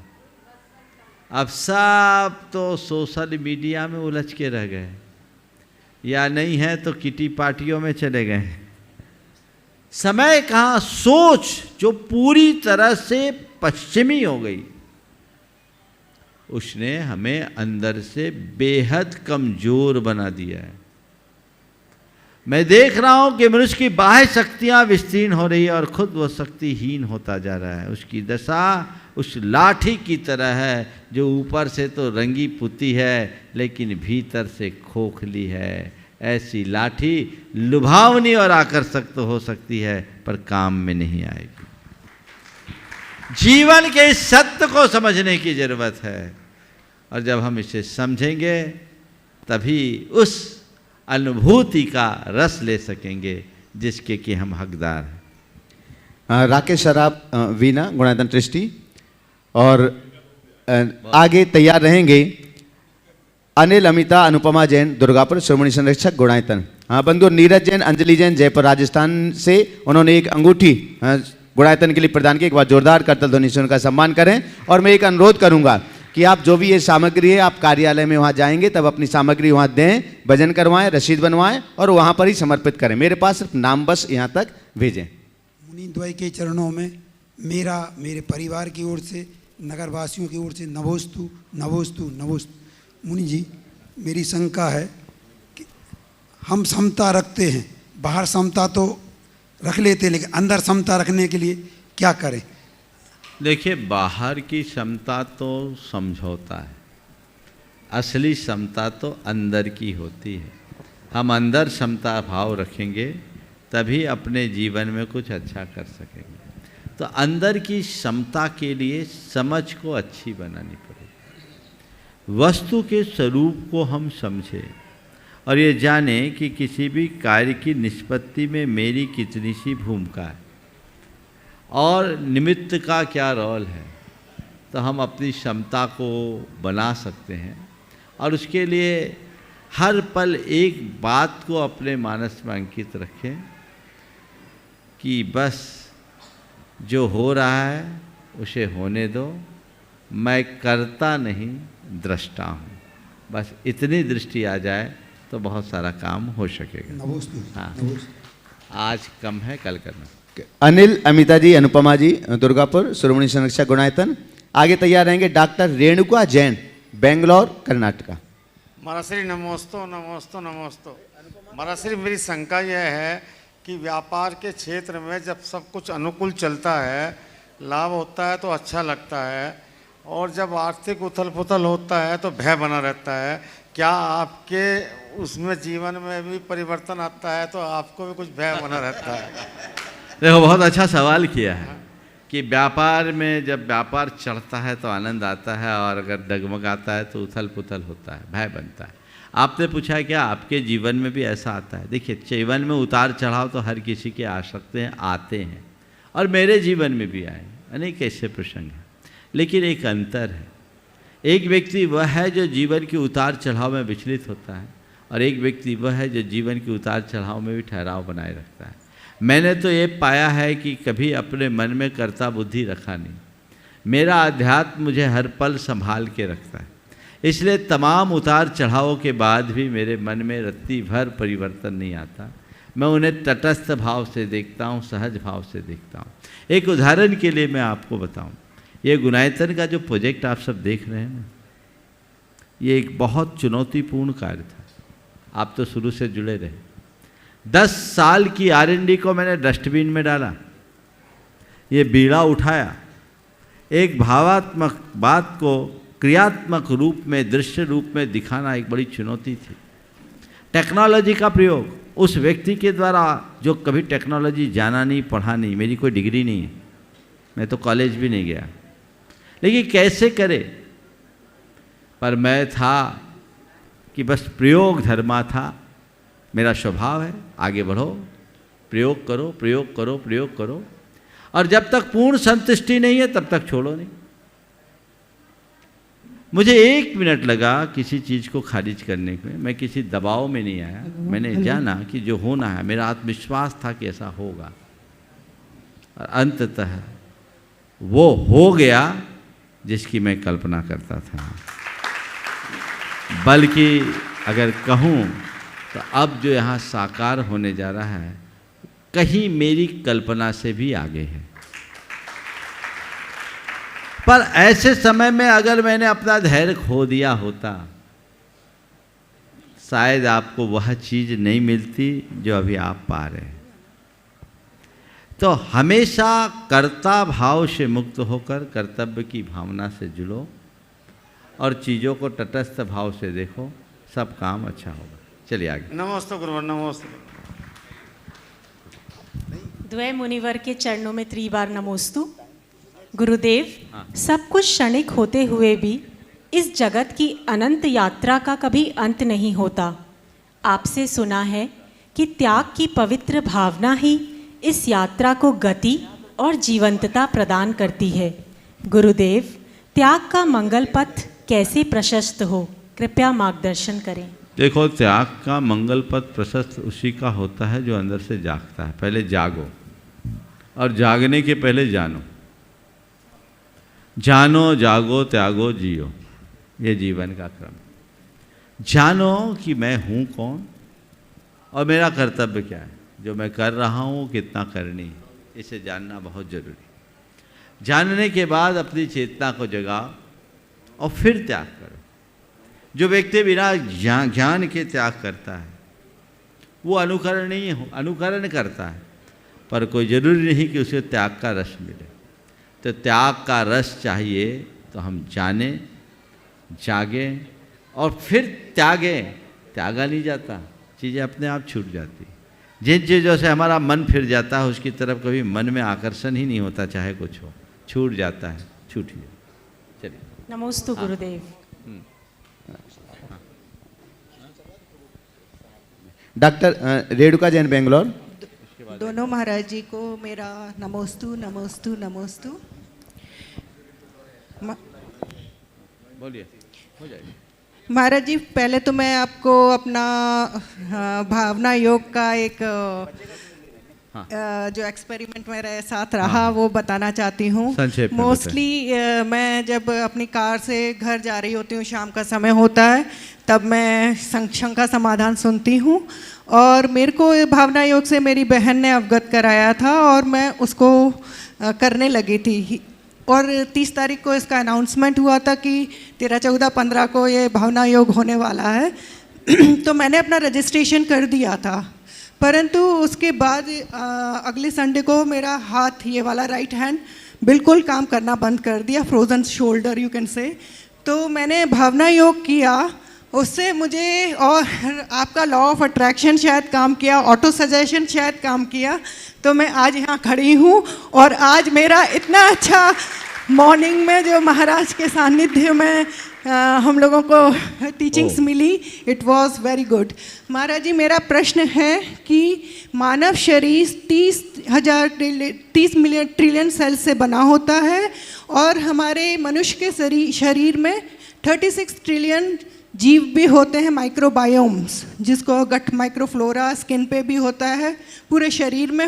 C: अब सब तो सोशल मीडिया में उलझ के रह गए, या नहीं है तो किटी पार्टियों में चले गए। समय कहाँ, सोच जो पूरी तरह से पश्चिमी हो गई, उसने हमें अंदर से बेहद कमजोर बना दिया है। मैं देख रहा हूं कि मनुष्य की बाह्य शक्तियां विस्तीर्ण हो रही है और खुद वो शक्तिहीन होता जा रहा है। उसकी दशा उस लाठी की तरह है जो ऊपर से तो रंगी पुती है लेकिन भीतर से खोखली है। ऐसी लाठी लुभावनी और आकर्षक तो हो सकती है पर काम में नहीं आएगी। जीवन के इस सत्य को समझने की जरूरत है और जब हम इसे समझेंगे तभी उस अनुभूति का रस ले सकेंगे जिसके कि हम हकदार हैं।
A: राकेश शराब, वीना, गुणायतन ट्रस्टी, और आगे तैयार रहेंगे अनिल, अमिता, अनुपमा जैन, दुर्गापुर, श्रोमणी संरक्षक, गुणायतन। हाँ बंधु, नीरज जैन, अंजलि जैन, जयपुर राजस्थान से, उन्होंने एक अंगूठी गुणायतन के लिए प्रदान की। एक बार जोरदार करतल ध्वनि से उनका सम्मान करें। और मैं एक अनुरोध करूंगा कि आप जो भी ये सामग्री है, आप कार्यालय में वहाँ जाएंगे तब अपनी सामग्री वहाँ दें, भजन करवाएं, रसीद बनवाएं और वहाँ पर ही समर्पित करें। मेरे पास सिर्फ नाम बस यहाँ तक भेजें।
G: मुनि द्वय के चरणों में मेरा, मेरे परिवार की ओर से, नगरवासियों की ओर से नमोस्तु नमोस्तु नमोस्तु। मुनि जी, मेरी शंका है कि हम समता रखते हैं, बाहर समता तो रख लेते हैं, लेकिन अंदर समता रखने के लिए क्या करें?
C: देखिए, बाहर की समता तो समझौता है, असली समता तो अंदर की होती है। हम अंदर समता भाव रखेंगे तभी अपने जीवन में कुछ अच्छा कर सकेंगे। तो अंदर की समता के लिए समझ को अच्छी बनानी पड़ेगी। वस्तु के स्वरूप को हम समझें और ये जाने कि किसी भी कार्य की निष्पत्ति में मेरी कितनी सी भूमिका है और निमित्त का क्या रोल है, तो हम अपनी क्षमता को बना सकते हैं। और उसके लिए हर पल एक बात को अपने मानस में अंकित रखें कि बस जो हो रहा है उसे होने दो, मैं करता नहीं दृष्टा हूँ। बस इतनी दृष्टि आ जाए तो बहुत सारा काम हो सकेगा। हाँ, आज कम है, कल करना।
A: अनिल, अमिता जी, अनुपमा जी, दुर्गापुर, शिरोमणि संरक्षक गुणायतन। आगे तैयार रहेंगे डॉक्टर रेणुका जैन, बेंगलोर, कर्नाटका।
H: महाराज नमोस्तु नमोस्तु नमोस्तु। महाराज मेरी शंका यह है कि व्यापार के क्षेत्र में जब सब कुछ अनुकूल चलता है, लाभ होता है तो अच्छा लगता है, और जब आर्थिक उथल पुथल होता है तो भय बना रहता है। क्या आपके उसमें जीवन में भी परिवर्तन आता है तो आपको भी कुछ भय बना रहता है?
C: देखो, बहुत अच्छा सवाल किया है कि व्यापार में जब व्यापार चढ़ता है तो आनंद आता है और अगर डगमगाता है तो उथल पुथल होता है, भय बनता है। आपने पूछा है क्या आपके जीवन में भी ऐसा आता है? देखिए, जीवन में उतार चढ़ाव तो हर किसी के आ सकते हैं, आते हैं, और मेरे जीवन में भी आए अनेक ऐसे प्रसंग हैं। लेकिन एक अंतर है, एक व्यक्ति वह है जो जीवन के उतार चढ़ाव में विचलित होता है और एक व्यक्ति वह है जो जीवन के उतार चढ़ाव में भी ठहराव बनाए रखता है। मैंने तो ये पाया है कि कभी अपने मन में कर्ता बुद्धि रखा नहीं। मेरा अध्यात्म मुझे हर पल संभाल के रखता है, इसलिए तमाम उतार चढ़ावों के बाद भी मेरे मन में रत्ती भर परिवर्तन नहीं आता। मैं उन्हें तटस्थ भाव से देखता हूँ, सहज भाव से देखता हूँ। एक उदाहरण के लिए मैं आपको बताऊँ, ये गुणायतन का जो प्रोजेक्ट आप सब देख रहे हैं ना, ये एक बहुत चुनौतीपूर्ण कार्य था। आप तो शुरू से जुड़े रहे। 10 साल की R&D को मैंने डस्टबिन में डाला, ये बीड़ा उठाया, एक भावात्मक बात को क्रियात्मक रूप में, दृश्य रूप में दिखाना एक बड़ी चुनौती थी। टेक्नोलॉजी का प्रयोग उस व्यक्ति के द्वारा जो कभी टेक्नोलॉजी जाना नहीं, पढ़ा नहीं, मेरी कोई डिग्री नहीं है, मैं तो कॉलेज भी नहीं गया, लेकिन कैसे करे। पर मैं था कि बस प्रयोग धर्मा था, मेरा स्वभाव है, आगे बढ़ो, प्रयोग करो, प्रयोग करो, प्रयोग करो, और जब तक पूर्ण संतुष्टि नहीं है तब तक छोड़ो नहीं। मुझे 1 मिनट लगा किसी चीज़ को खारिज करने में, मैं किसी दबाव में नहीं आया। मैंने जाना कि जो होना है, मेरा आत्मविश्वास था कि ऐसा होगा, और अंततः वो हो गया जिसकी मैं कल्पना करता था। बल्कि अगर कहूँ तो अब जो यहाँ साकार होने जा रहा है कहीं मेरी कल्पना से भी आगे है। पर ऐसे समय में अगर मैंने अपना धैर्य खो दिया होता, शायद आपको वह चीज़ नहीं मिलती जो अभी आप पा रहे हैं। तो हमेशा कर्ता भाव से मुक्त होकर कर्तव्य की भावना से जुड़ो और चीज़ों को तटस्थ भाव से देखो, सब काम अच्छा होगा। चलिए आगे।
H: नमस्ते गुरुवर, नमस्ते।
I: द्वय मुनिवर के चरणों में त्रिबार नमोस्तु। गुरुदेव, सब कुछ क्षणिक होते हुए भी इस जगत की अनंत यात्रा का कभी अंत नहीं होता। आपसे सुना है कि त्याग की पवित्र भावना ही इस यात्रा को गति और जीवंतता प्रदान करती है। गुरुदेव, त्याग का मंगल पथ कैसे प्रशस्त हो, कृपया मार्गदर्शन करें।
C: देखो, त्याग का मंगल पथ प्रशस्त उसी का होता है जो अंदर से जागता है। पहले जागो, और जागने के पहले जानो। जानो, जागो, त्यागो, जियो, ये जीवन का क्रम। जानो कि मैं हूँ कौन और मेरा कर्तव्य क्या है, जो मैं कर रहा हूँ कितना करनी है, इसे जानना बहुत जरूरी। जानने के बाद अपनी चेतना को जगाओ और फिर त्याग करो। जो व्यक्ति बिना ज्ञान के त्याग करता है वो अनुकरण नहीं हो, अनुकरण करता है, पर कोई जरूरी नहीं कि उसे त्याग का रस मिले। तो त्याग का रस चाहिए तो हम जाने, जागें और फिर त्यागें। त्यागा नहीं जाता, चीज़ें अपने आप छूट जाती। जिन चीज़ों से हमारा मन फिर जाता है उसकी तरफ कभी मन में आकर्षण ही नहीं होता, चाहे कुछ हो, छूट जाता है, छूटिए। चलिए।
I: नमोस्तु गुरुदेव।
A: डॉक्टर रेणुका जैन, बेंगलोर।
J: दोनों महाराज जी को मेरा नमोस्तु नमोस्तु नमोस्तु।
C: बोलिए, हो जाएगा।
J: महाराज जी, पहले तो मैं आपको अपना भावना योग का एक जो एक्सपेरिमेंट मेरे साथ रहा वो बताना चाहती हूँ।
C: संक्षेप में
J: मोस्टली मैं जब अपनी कार से घर जा रही होती हूँ, शाम का समय होता है, तब मैं शंका समाधान सुनती हूँ और मेरे को भावना योग से मेरी बहन ने अवगत कराया था और मैं उसको करने लगी थी। और 30 तारीख को इसका अनाउंसमेंट हुआ था कि 13, 14, 15 को ये भावना योग होने वाला है। तो मैंने अपना रजिस्ट्रेशन कर दिया था, परंतु उसके बाद अगले संडे को मेरा हाथ, ये वाला राइट हैंड, बिल्कुल काम करना बंद कर दिया, frozen shoulder you can say. तो मैंने भावना योग किया, उससे मुझे, और आपका लॉ ऑफ अट्रैक्शन शायद काम किया, ऑटो सजेशन शायद काम किया, तो मैं आज यहाँ खड़ी हूँ। और आज मेरा इतना अच्छा मॉर्निंग में जो महाराज के सानिध्य में हम लोगों को टीचिंग्स मिली, इट वाज वेरी गुड। महाराज जी, मेरा प्रश्न है कि मानव शरीर 30 मिलियन ट्रिलियन सेल से बना होता है और हमारे मनुष्य के शरीर में 36 ट्रिलियन जीव भी होते हैं, माइक्रोबायोम्स, जिसको गट माइक्रोफ्लोरा, स्किन पे भी होता है, पूरे शरीर में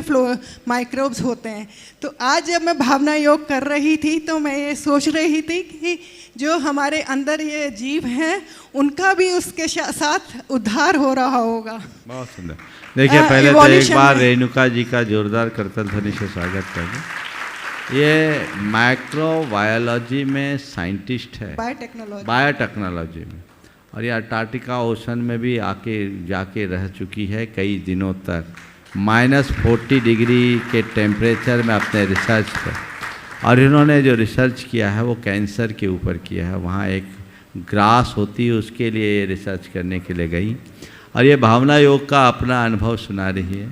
J: माइक्रोब्स होते हैं। तो आज जब मैं भावना योग कर रही थी तो मैं ये सोच रही थी कि जो हमारे अंदर ये जीव हैं उनका भी उसके साथ उद्धार हो रहा होगा।
C: बहुत सुंदर। देखिए, पहले तो एक बार रेणुका जी का जोरदार करतल ध्वनि से स्वागत करें। ये माइक्रोबायोलॉजी में साइंटिस्ट है, बायोटेक्नोलॉजी में, और ये अंटार्कटिका ओशन में भी जाके रह चुकी है कई दिनों तक, -40 डिग्री के टेम्परेचर में अपने रिसर्च पर। और इन्होंने जो रिसर्च किया है वो कैंसर के ऊपर किया है। वहाँ एक ग्रास होती है, उसके लिए ये रिसर्च करने के लिए गई और ये भावना योग का अपना अनुभव सुना रही है।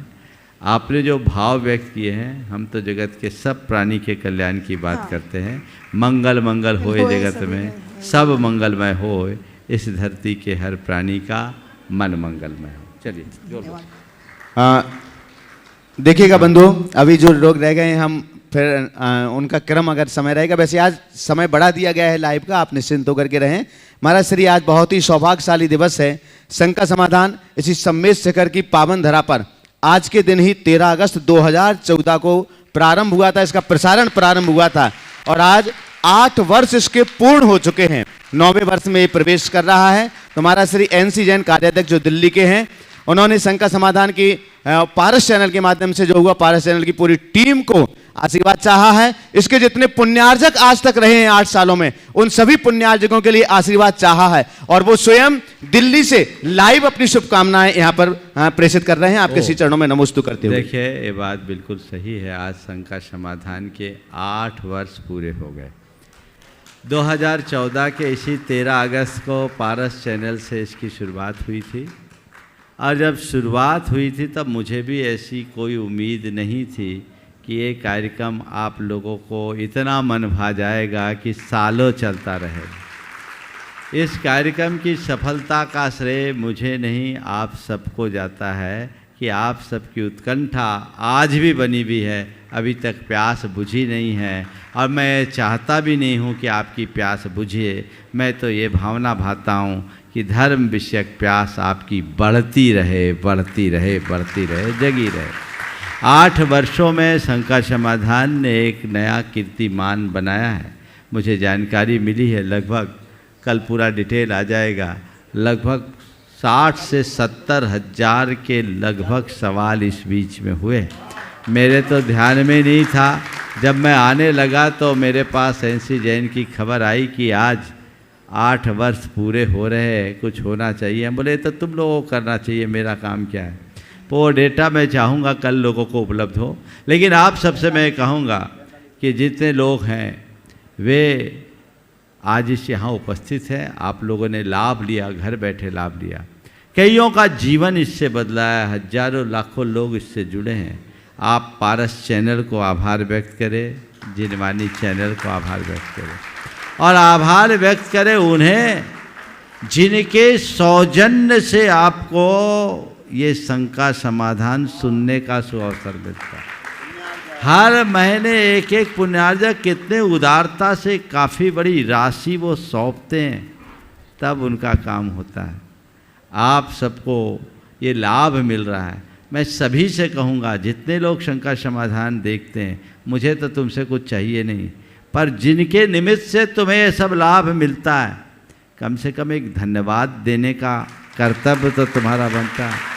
C: आपने जो भाव व्यक्त किए हैं, हम तो जगत के सब प्राणी के कल्याण की बात करते हैं। मंगल मंगल होए जगत में, सब मंगलमय होए, इस धरती के हर प्राणी का मन मंगलमय हो। चलिए,
A: देखिएगा बंधु, अभी जो लोग रह गए हैं हम फिर उनका क्रम अगर समय रहेगा, वैसे आज समय बढ़ा दिया गया है लाइव का, आप निश्चिंत होकर के रहें। महाराज श्री, आज बहुत ही सौभाग्यशाली दिवस है। शंका समाधान इसी सम्मेद शिखर की पावन धरा पर आज के दिन ही 13 अगस्त 2014 को प्रारंभ हुआ था, इसका प्रसारण प्रारंभ हुआ था और आज 8 वर्ष इसके पूर्ण हो चुके हैं। 9वें वर्ष में ये प्रवेश कर रहा है। तो महाराज श्री NC जैन कार्याध्यक्ष जो दिल्ली के हैं, उन्होंने शंका समाधान की पारस चैनल के माध्यम से जो हुआ, पारस चैनल की पूरी टीम को आशीर्वाद चाहा है। इसके जितने पुण्यार्जक आज तक रहे हैं 8 सालों में, उन सभी पुण्यार्जकों के लिए आशीर्वाद चाहा है और वो स्वयं दिल्ली से लाइव अपनी शुभकामनाएं यहाँ पर प्रेषित कर रहे हैं। आपके श्री चरणों में नमोस्तु करते हुए।
C: देखिए, ये बात बिल्कुल सही है। आज शंका समाधान के 8 वर्ष पूरे हो गए। 2014 के इसी 13 अगस्त को पारस चैनल से इसकी शुरुआत हुई थी और जब शुरुआत हुई थी तब मुझे भी ऐसी कोई उम्मीद नहीं थी कि ये कार्यक्रम आप लोगों को इतना मन भा जाएगा कि सालों चलता रहेगा। इस कार्यक्रम की सफलता का श्रेय मुझे नहीं, आप सबको जाता है कि आप सबकी उत्कंठा आज भी बनी हुई है, अभी तक प्यास बुझी नहीं है और मैं चाहता भी नहीं हूँ कि आपकी प्यास बुझे। मैं तो ये भावना भाता हूँ कि धर्म विषयक प्यास आपकी बढ़ती रहे, बढ़ती रहे, बढ़ती रहे, जगी रहे। 8 वर्षों में शंका समाधान ने एक नया कीर्तिमान बनाया है। मुझे जानकारी मिली है, लगभग कल पूरा डिटेल आ जाएगा, लगभग 60 से 70 हज़ार के लगभग सवाल इस बीच में हुए। मेरे तो ध्यान में नहीं था, जब मैं आने लगा तो मेरे पास NC जैन की खबर आई कि आज 8 वर्ष पूरे हो रहे हैं, कुछ होना चाहिए। हम बोले तो तुम लोगों को करना चाहिए, मेरा काम क्या है। वो डेटा मैं चाहूँगा कल लोगों को उपलब्ध हो, लेकिन आप सबसे मैं कहूँगा कि जितने लोग हैं वे आज इस यहाँ उपस्थित हैं। आप लोगों ने लाभ लिया, घर बैठे लाभ लिया। कईयों का जीवन इससे बदला है, हजारों लाखों लोग इससे जुड़े हैं। आप पारस चैनल को आभार व्यक्त करें, जिनवानी चैनल को आभार व्यक्त करें, और आभार व्यक्त करें उन्हें जिनके सौजन्य से आपको ये शंका समाधान सुनने का सुअवसर मिलता है। हर महीने एक एक पुण्यार्जक कितने उदारता से काफ़ी बड़ी राशि वो सौंपते हैं, तब उनका काम होता है। आप सबको ये लाभ मिल रहा है। मैं सभी से कहूँगा, जितने लोग शंका समाधान देखते हैं, मुझे तो तुमसे कुछ चाहिए नहीं, पर जिनके निमित्त से तुम्हें ये सब लाभ मिलता है, कम से कम एक धन्यवाद देने का कर्तव्य तो तुम्हारा बनता है।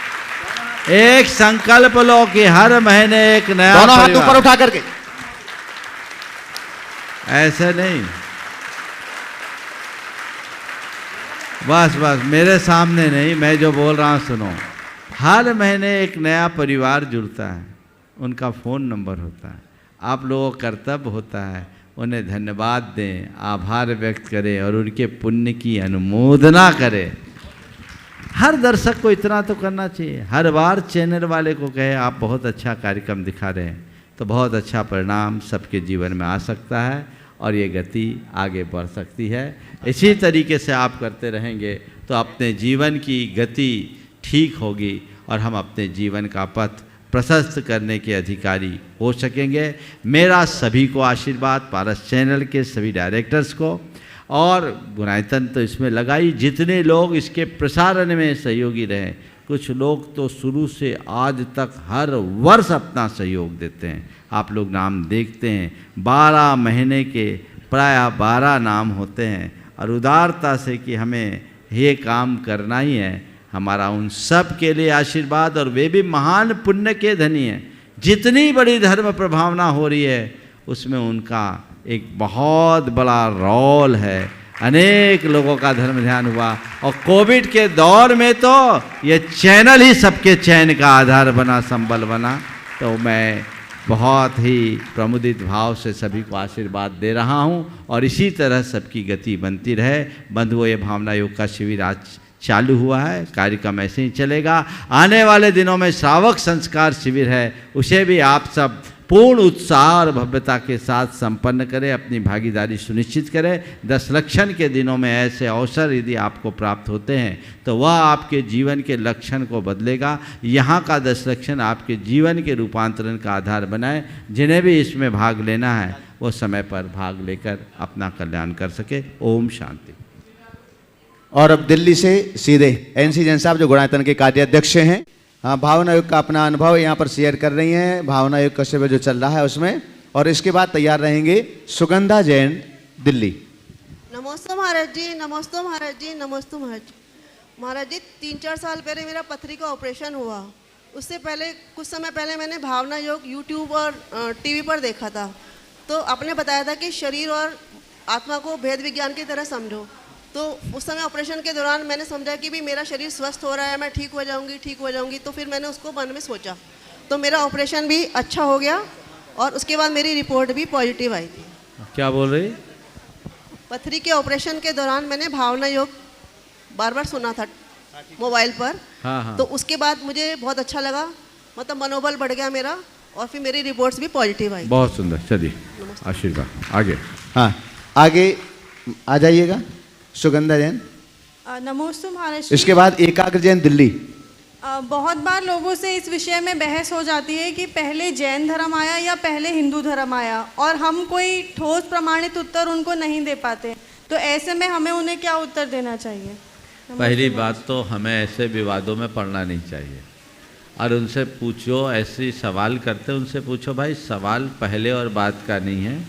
C: एक संकल्प लो कि हर महीने एक नया,
A: दोनों हाथ ऊपर उठा करके,
C: ऐसे नहीं, बस बस मेरे सामने नहीं, मैं जो बोल रहा हूँ सुनो। हर महीने एक नया परिवार जुड़ता है, उनका फ़ोन नंबर होता है। आप लोगों का कर्तव्य होता है उन्हें धन्यवाद दें, आभार व्यक्त करें और उनके पुण्य की अनुमोदना करें। हर दर्शक को इतना तो करना चाहिए। हर बार चैनल वाले को कहे आप बहुत अच्छा कार्यक्रम दिखा रहे हैं, तो बहुत अच्छा परिणाम सबके जीवन में आ सकता है और ये गति आगे बढ़ सकती है। इसी तरीके से आप करते रहेंगे तो अपने जीवन की गति ठीक होगी और हम अपने जीवन का पथ प्रशस्त करने के अधिकारी हो सकेंगे। मेरा सभी को आशीर्वाद, पारस चैनल के सभी डायरेक्टर्स को, और गुणायतन तो इसमें लगाई, जितने लोग इसके प्रसारण में सहयोगी रहे। कुछ लोग तो शुरू से आज तक हर वर्ष अपना सहयोग देते हैं। आप लोग नाम देखते हैं, 12 महीने के प्रायः 12 नाम होते हैं, और उदारता से कि हमें ये काम करना ही है। हमारा उन सब के लिए आशीर्वाद, और वे भी महान पुण्य के धनी हैं। जितनी बड़ी धर्म प्रभावना हो रही है उसमें उनका एक बहुत बड़ा रोल है। अनेक लोगों का धर्म ध्यान हुआ, और कोविड के दौर में तो ये चैनल ही सबके चैन का आधार बना, संबल बना। तो मैं बहुत ही प्रमुदित भाव से सभी को आशीर्वाद दे रहा हूँ, और इसी तरह सबकी गति बनती रहे। बंधुओं, ये भावना योग का शिविर आज चालू हुआ है, कार्यक्रम ऐसे ही चलेगा। आने वाले दिनों में श्रावक संस्कार शिविर है, उसे भी आप सब पूर्ण उत्साह और भव्यता के साथ संपन्न करें, अपनी भागीदारी सुनिश्चित करें। 10 लक्षण के दिनों में ऐसे अवसर यदि आपको प्राप्त होते हैं तो वह आपके जीवन के लक्षण को बदलेगा। यहाँ का 10 लक्षण आपके जीवन के रूपांतरण का आधार बनाए। जिन्हें भी इसमें भाग लेना है वो समय पर भाग लेकर अपना कल्याण कर सके। ओम शांति।
A: और अब दिल्ली से सीधे एनसी जैन साहब, जो गुणायतन के कार्याध्यक्ष हैं, हाँ, भावना युग का अपना अनुभव यहाँ पर शेयर कर रही हैं, भावना युग का शिविर जो चल रहा है उसमें। और इसके बाद तैयार रहेंगे सुगंधा जैन, दिल्ली।
K: नमस्ते महाराज जी, नमस्ते महाराज जी, नमस्ते महाराज जी। महाराज जी, 3-4 साल पहले मेरा पथरी का ऑपरेशन हुआ। उससे पहले कुछ समय पहले मैंने भावना योग यूट्यूब और टीवी पर देखा था। तो आपने बताया था कि शरीर और आत्मा को भेद विज्ञान की तरह समझो। तो उस समय ऑपरेशन के दौरान मैंने समझा कि भी मेरा शरीर स्वस्थ हो रहा है, मैं ठीक हो जाऊंगी। तो फिर मैंने उसको मन में सोचा, तो मेरा ऑपरेशन भी अच्छा हो गया, और उसके बाद मेरी रिपोर्ट भी पॉजिटिव आई थी।
C: क्या बोल रही?
K: पथरी के ऑपरेशन के दौरान मैंने भावना योग बार बार सुना था मोबाइल पर।
C: हाँ।
K: तो उसके बाद मुझे बहुत अच्छा लगा, मतलब मनोबल बढ़ गया मेरा, और फिर मेरी रिपोर्ट्स भी पॉजिटिव आई।
C: बहुत सुंदर। चलिए, आशीर्वाद। आगे।
A: हाँ, आगे आ जाइएगा सुगंधा जैन।
L: नमोस्तु महाराज।
A: इसके बाद एकाग्र जैन, दिल्ली।
L: बहुत बार लोगों से इस विषय में बहस हो जाती है कि पहले जैन धर्म आया या पहले हिंदू धर्म आया, और हम कोई ठोस प्रमाणित उत्तर उनको नहीं दे पाते। तो ऐसे में हमें उन्हें क्या उत्तर देना चाहिए?
C: पहली बात तो हमें ऐसे विवादों में पड़ना नहीं चाहिए, और उनसे पूछो, ऐसे सवाल करते उनसे पूछो, भाई सवाल पहले और बाद का नहीं है,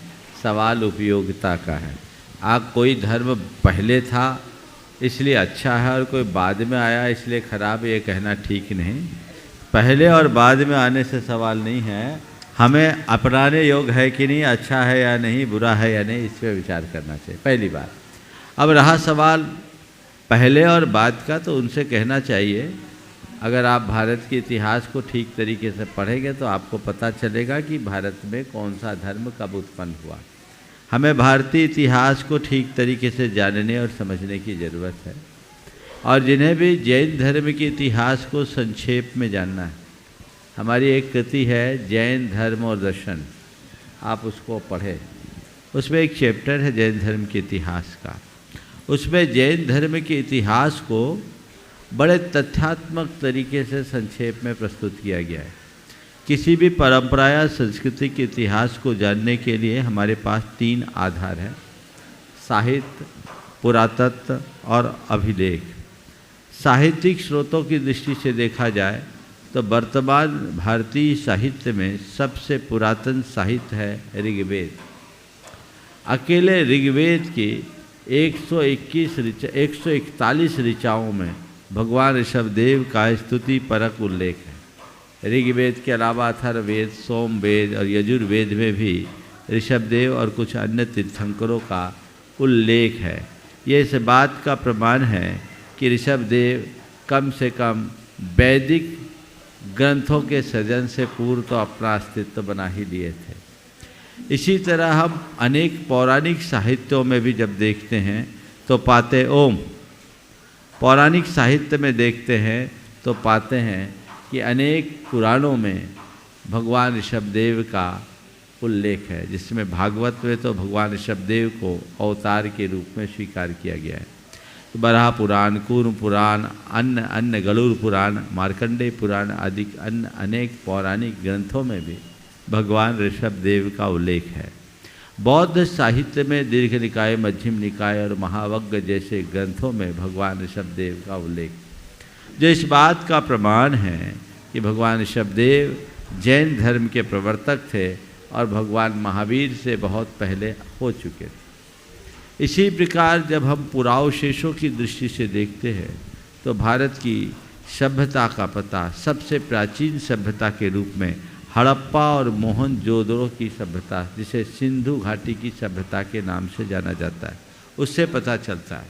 C: सवाल उपयोगिता का है। कोई धर्म पहले था इसलिए अच्छा है और कोई बाद में आया इसलिए खराब, ये कहना ठीक नहीं। पहले और बाद में आने से सवाल नहीं है, हमें अपनाने योग है कि नहीं, अच्छा है या नहीं, बुरा है या नहीं, इस पर विचार करना चाहिए, पहली बात। अब रहा सवाल पहले और बाद का, तो उनसे कहना चाहिए अगर आप भारत के इतिहास को ठीक तरीके से पढ़ेंगे तो आपको पता चलेगा कि भारत में कौन सा धर्म कब उत्पन्न हुआ। हमें भारतीय इतिहास को ठीक तरीके से जानने और समझने की ज़रूरत है। और जिन्हें भी जैन धर्म के इतिहास को संक्षेप में जानना है, हमारी एक कृति है जैन धर्म और दर्शन, आप उसको पढ़ें। उसमें एक चैप्टर है जैन धर्म के इतिहास का। उसमें जैन धर्म के इतिहास को बड़े तथ्यात्मक तरीके से संक्षेप में प्रस्तुत किया गया है। किसी भी परंपरा या संस्कृति के इतिहास को जानने के लिए हमारे पास 3 आधार हैं: साहित्य, पुरातत्व और अभिलेख। साहित्यिक स्रोतों की दृष्टि से देखा जाए तो वर्तमान भारतीय साहित्य में सबसे पुरातन साहित्य है ऋग्वेद। अकेले ऋग्वेद की 141 ऋचाओं में भगवान ऋषभदेव का स्तुति परक उल्लेख है। ऋग्वेद के अलावा अथर्ववेद, सोमवेद और यजुर्वेद में भी ऋषभदेव और कुछ अन्य तीर्थंकरों का उल्लेख है। ये इस बात का प्रमाण है कि ऋषभदेव कम से कम वैदिक ग्रंथों के सृजन से पूर्व तो अपना अस्तित्व बना ही लिए थे। इसी तरह हम अनेक पौराणिक साहित्यों में भी जब देखते हैं तो पाते पौराणिक साहित्य में देखते हैं तो पाते हैं कि अनेक पुराणों में भगवान ऋषभदेव का उल्लेख है, जिसमें भागवत में तो भगवान ऋषभदेव को अवतार के रूप में स्वीकार किया गया है। बराह पुराण, कूर्म पुराण, अन्य गरुड़ पुराण, मार्कंडेय पुराण आदि अन्य अनेक पौराणिक ग्रंथों में भी भगवान ऋषभदेव का उल्लेख है। बौद्ध साहित्य में दीर्घ निकाय, मध्यम निकाय और महावग्ग जैसे ग्रंथों में भगवान ऋषभदेव का उल्लेख, जो इस बात का प्रमाण है कि भगवान ऋषभदेव जैन धर्म के प्रवर्तक थे और भगवान महावीर से बहुत पहले हो चुके थे। इसी प्रकार जब हम पुरावशेषों की दृष्टि से देखते हैं तो भारत की सभ्यता का पता सबसे प्राचीन सभ्यता के रूप में हड़प्पा और मोहनजोदड़ो की सभ्यता, जिसे सिंधु घाटी की सभ्यता के नाम से जाना जाता है, उससे पता चलता है।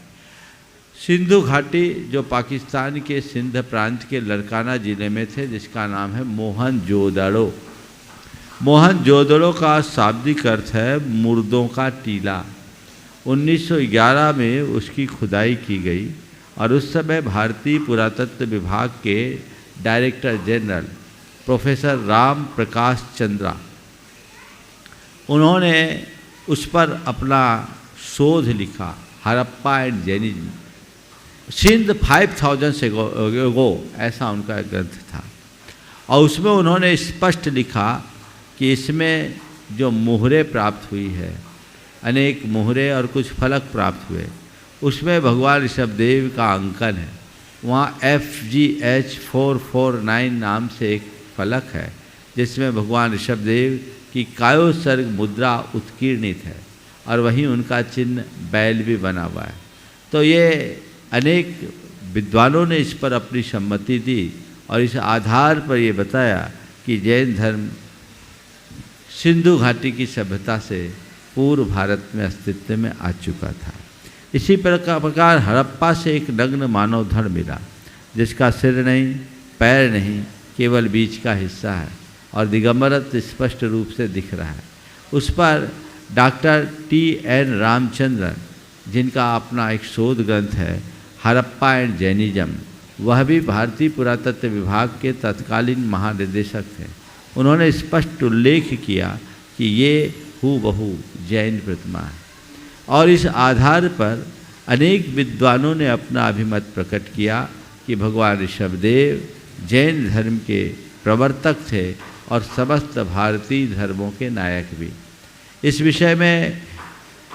C: सिंधु घाटी जो पाकिस्तान के सिंध प्रांत के लड़काना जिले में थे, जिसका नाम है मोहनजोदड़ो। मोहनजोदड़ो का शाब्दिक अर्थ है मुर्दों का टीला। 1911 में उसकी खुदाई की गई और उस समय भारतीय पुरातत्व विभाग के director general professor Ram Prakash Chandra, उन्होंने उस पर अपना शोध लिखा, हड़प्पा एंड जैनिज्म, सिंध 5000 एगो, ऐसा उनका ग्रंथ था। और उसमें उन्होंने स्पष्ट लिखा कि इसमें जो मोहरें प्राप्त हुई है, अनेक मोहरें और कुछ फलक प्राप्त हुए, उसमें भगवान ऋषभदेव का अंकन है। वहाँ FGH 449 नाम से एक फलक है जिसमें भगवान ऋषभदेव की कायोसर्ग मुद्रा उत्कीर्णित है और वहीं उनका चिन्ह बैल भी बना हुआ है। तो ये अनेक विद्वानों ने इस पर अपनी सम्मति दी और इस आधार पर ये बताया कि जैन धर्म सिंधु घाटी की सभ्यता से पूर्व भारत में अस्तित्व में आ चुका था। इसी प्रकार हड़प्पा से एक नग्न मानव धड़ मिला, जिसका सिर नहीं, पैर नहीं, केवल बीच का हिस्सा है और दिगंबरत्व स्पष्ट रूप से दिख रहा है। उस पर डॉक्टर TN रामचंद्रन, जिनका अपना एक शोध ग्रंथ है हड़प्पा एंड जैनिज्म, वह भी भारतीय पुरातत्व विभाग के तत्कालीन महानिदेशक थे। उन्होंने स्पष्ट उल्लेख किया कि ये हूबहू जैन प्रतिमा है और इस आधार पर अनेक विद्वानों ने अपना अभिमत प्रकट किया कि भगवान ऋषभदेव जैन धर्म के प्रवर्तक थे और समस्त भारतीय धर्मों के नायक भी। इस विषय में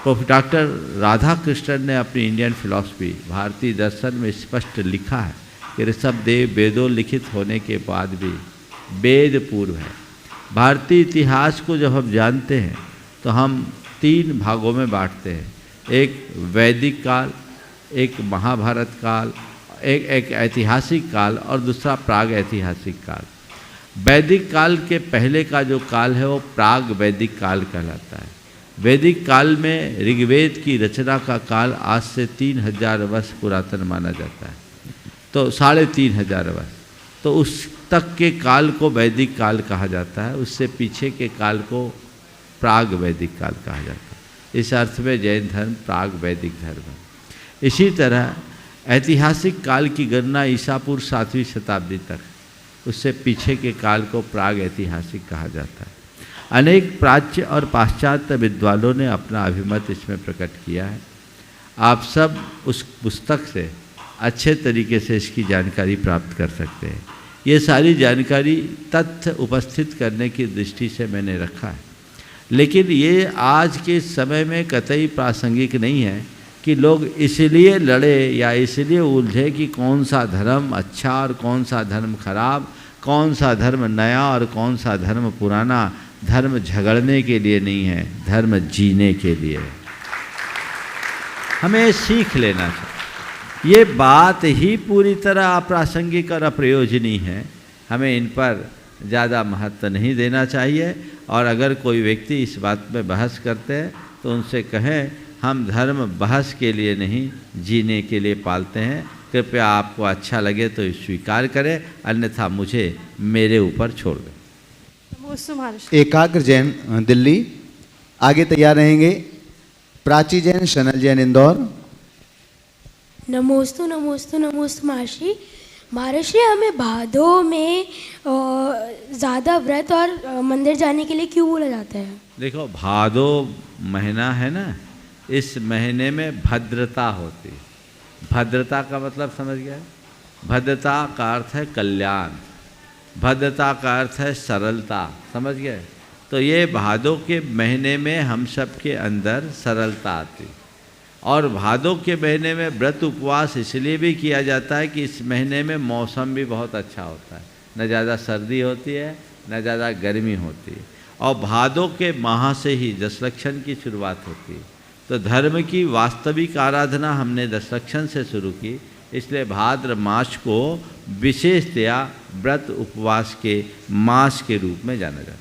C: डॉक्टर राधाकृष्णन ने अपनी इंडियन फिलॉसफी भारतीय दर्शन में स्पष्ट लिखा है कि ऋषभदेव वेदों लिखित होने के बाद भी वेद पूर्व है। भारतीय इतिहास को जब हम जानते हैं तो हम 3 भागों में बांटते हैं, एक वैदिक काल, एक महाभारत काल, एक ऐतिहासिक काल और दूसरा प्राग ऐतिहासिक काल। वैदिक काल के पहले का जो काल है वो प्राग वैदिक काल कहलाता है। वैदिक काल में ऋग्वेद की रचना का काल आज से 3000 वर्ष पुरातन माना जाता है, तो 3500 वर्ष। तो उस तक के काल को वैदिक काल कहा जाता है, उससे पीछे के काल को प्राग वैदिक काल कहा जाता है। इस अर्थ में जैन धर्म प्राग वैदिक धर्म है। इसी तरह ऐतिहासिक काल की गणना ईसा पूर्व 7वीं शताब्दी तक, उससे पीछे के काल को प्राग ऐतिहासिक कहा जाता है। अनेक प्राच्य और पाश्चात्य विद्वानों ने अपना अभिमत इसमें प्रकट किया है। आप सब उस पुस्तक से अच्छे तरीके से इसकी जानकारी प्राप्त कर सकते हैं। ये सारी जानकारी तथ्य उपस्थित करने की दृष्टि से मैंने रखा है, लेकिन ये आज के समय में कतई प्रासंगिक नहीं है कि लोग इसलिए लड़े या इसलिए उलझे कि कौन सा धर्म अच्छा और कौन सा धर्म खराब, कौन सा धर्म नया और कौन सा धर्म पुराना। धर्म झगड़ने के लिए नहीं है, धर्म जीने के लिए है। हमें सीख लेना चाहिए। ये बात ही पूरी तरह अप्रासंगिक और अप्रयोजनीय है, हमें इन पर ज़्यादा महत्व नहीं देना चाहिए। और अगर कोई व्यक्ति इस बात में बहस करते हैं तो उनसे कहें हम धर्म बहस के लिए नहीं, जीने के लिए पालते हैं। कृपया आपको अच्छा लगे तो स्वीकार करें, अन्यथा मुझे मेरे ऊपर छोड़ दें।
A: एकाग्र जैन दिल्ली आगे तैयार रहेंगे। प्राची जैन, शनल जैन इंदौर।
M: नमोस्तु नमोस्तु नमोस्तु महर्षि। महर्षि, हमें भादों में ज़्यादा व्रत और मंदिर जाने के लिए क्यों बोला जाता है?
C: देखो, भादो महीना है ना, इस महीने में भद्रता होती है। भद्रता का मतलब समझ गए? भद्रता का अर्थ है कल्याण, भद्रता का अर्थ है सरलता, समझ गए? तो ये भादों के महीने में हम सब के अंदर सरलता आती। और भादों के महीने में व्रत उपवास इसलिए भी किया जाता है कि इस महीने में मौसम भी बहुत अच्छा होता है, न ज़्यादा सर्दी होती है न ज़्यादा गर्मी होती है। और भादों के माह से ही दशलक्षण की शुरुआत होती है। तो धर्म की वास्तविक आराधना हमने दशलक्षण से शुरू की, इसलिए भाद्र मास को विशेषतया व्रत उपवास के मास के रूप में जाना जाता है।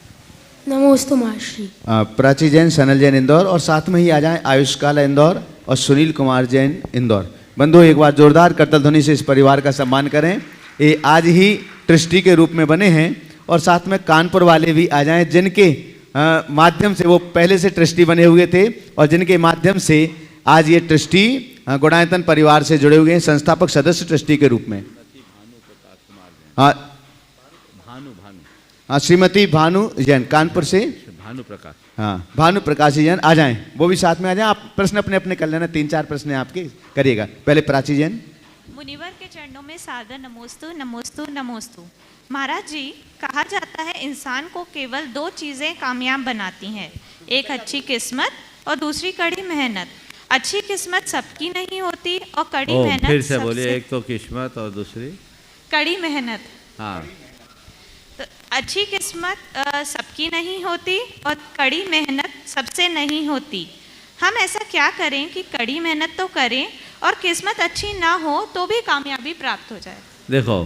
M: नमोस्तु महर्षि।
A: प्राची जैन, सनल जैन इंदौर, और साथ में ही आ जाएं आयुष काला इंदौर और सुनील कुमार जैन इंदौर। बंधु, एक बार जोरदार करतल ध्वनि से इस परिवार का सम्मान करें। ये आज ही ट्रस्टी के रूप में बने हैं। और साथ में कानपुर वाले भी आ जाएं, जिनके माध्यम से, वो पहले से ट्रस्टी बने हुए थे और जिनके माध्यम से आज ये ट्रस्टी गुणायतन परिवार से जुड़े हुए हैं, संस्थापक सदस्य ट्रस्टी के रूप में। हाँ, श्रीमती भानु जैन कानपुर से।
C: भानु प्रकाश,
A: हाँ, भानु प्रकाश जैन आ जाएं, वो भी साथ में आ जाएं। आप प्रश्न अपने अपने कर लेना, 3-4 प्रश्न आपके करिएगा। पहले प्राची जैन।
N: मुनिवर के चरणों में सादर नमोस्तु नमोस्तु नमोस्तु। महाराज जी, कहा जाता है इंसान को केवल 2 चीज़ें कामयाब बनाती हैं, एक अच्छी किस्मत और दूसरी कड़ी मेहनत। अच्छी किस्मत सबकी नहीं होती और कड़ी मेहनत
C: फिर से बोलिए, एक तो किस्मत और दूसरी
N: कड़ी मेहनत।
C: हाँ,
N: तो अच्छी किस्मत सबकी नहीं होती और कड़ी मेहनत सबसे नहीं होती। हम ऐसा क्या करें कि कड़ी मेहनत तो करें और किस्मत अच्छी ना हो तो भी कामयाबी प्राप्त हो जाए?
C: देखो,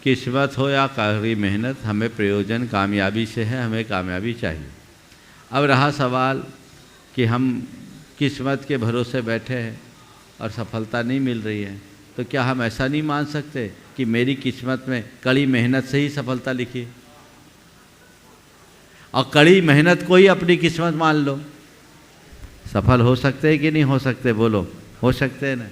C: किस्मत हो या कड़ी मेहनत, हमें प्रयोजन कामयाबी से है, हमें कामयाबी चाहिए। अब रहा सवाल कि हम किस्मत के भरोसे बैठे हैं और सफलता नहीं मिल रही है, तो क्या हम ऐसा नहीं मान सकते कि मेरी किस्मत में कड़ी मेहनत से ही सफलता लिखी, और कड़ी मेहनत को ही अपनी किस्मत मान लो? सफल हो सकते हैं कि नहीं हो सकते? बोलो, हो सकते हैं ना?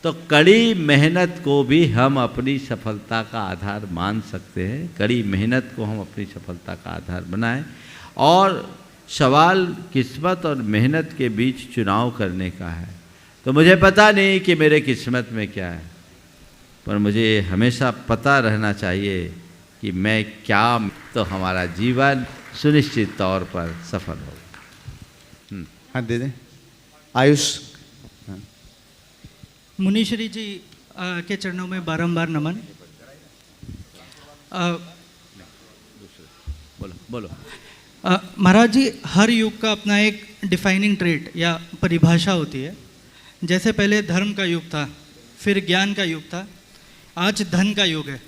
C: तो कड़ी मेहनत को भी हम अपनी सफलता का आधार मान सकते हैं। कड़ी मेहनत को हम अपनी सफलता का आधार बनाएं। और सवाल किस्मत और मेहनत के बीच चुनाव करने का है, तो मुझे पता नहीं कि मेरे किस्मत में क्या है, पर मुझे हमेशा पता रहना चाहिए कि मैं क्या, तो हमारा जीवन सुनिश्चित तौर पर सफल होगा।
A: हाँ, दे दें आयुष।
O: मुनीश्वरी जी के चरणों में बारंबार नमन।
C: बोलो।
O: महाराज जी, हर युग का अपना एक डिफाइनिंग ट्रेट या परिभाषा होती है। जैसे पहले धर्म का युग था, फिर ज्ञान का युग था, आज धन का युग है।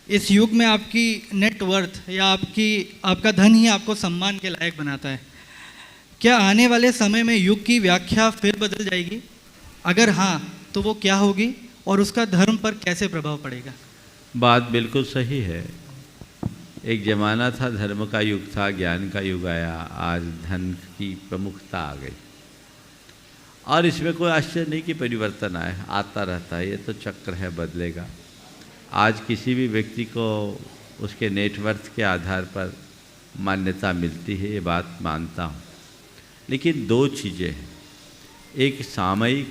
O: इस युग में आपकी नेटवर्थ या आपका धन ही आपको सम्मान के लायक बनाता है। क्या आने वाले समय में युग की व्याख्या फिर बदल जाएगी? अगर हाँ, तो वो क्या होगी और उसका धर्म पर कैसे प्रभाव पड़ेगा?
C: बात बिल्कुल सही है। एक ज़माना था, धर्म का युग था, ज्ञान का युग आया, आज धन की प्रमुखता आ गई। और इसमें कोई आश्चर्य नहीं कि परिवर्तन आए, आता रहता है, ये तो चक्र है, बदलेगा। आज किसी भी व्यक्ति को उसके नेटवर्थ के आधार पर मान्यता मिलती है, ये बात मानता हूँ। लेकिन दो चीज़ें हैं, एक सामयिक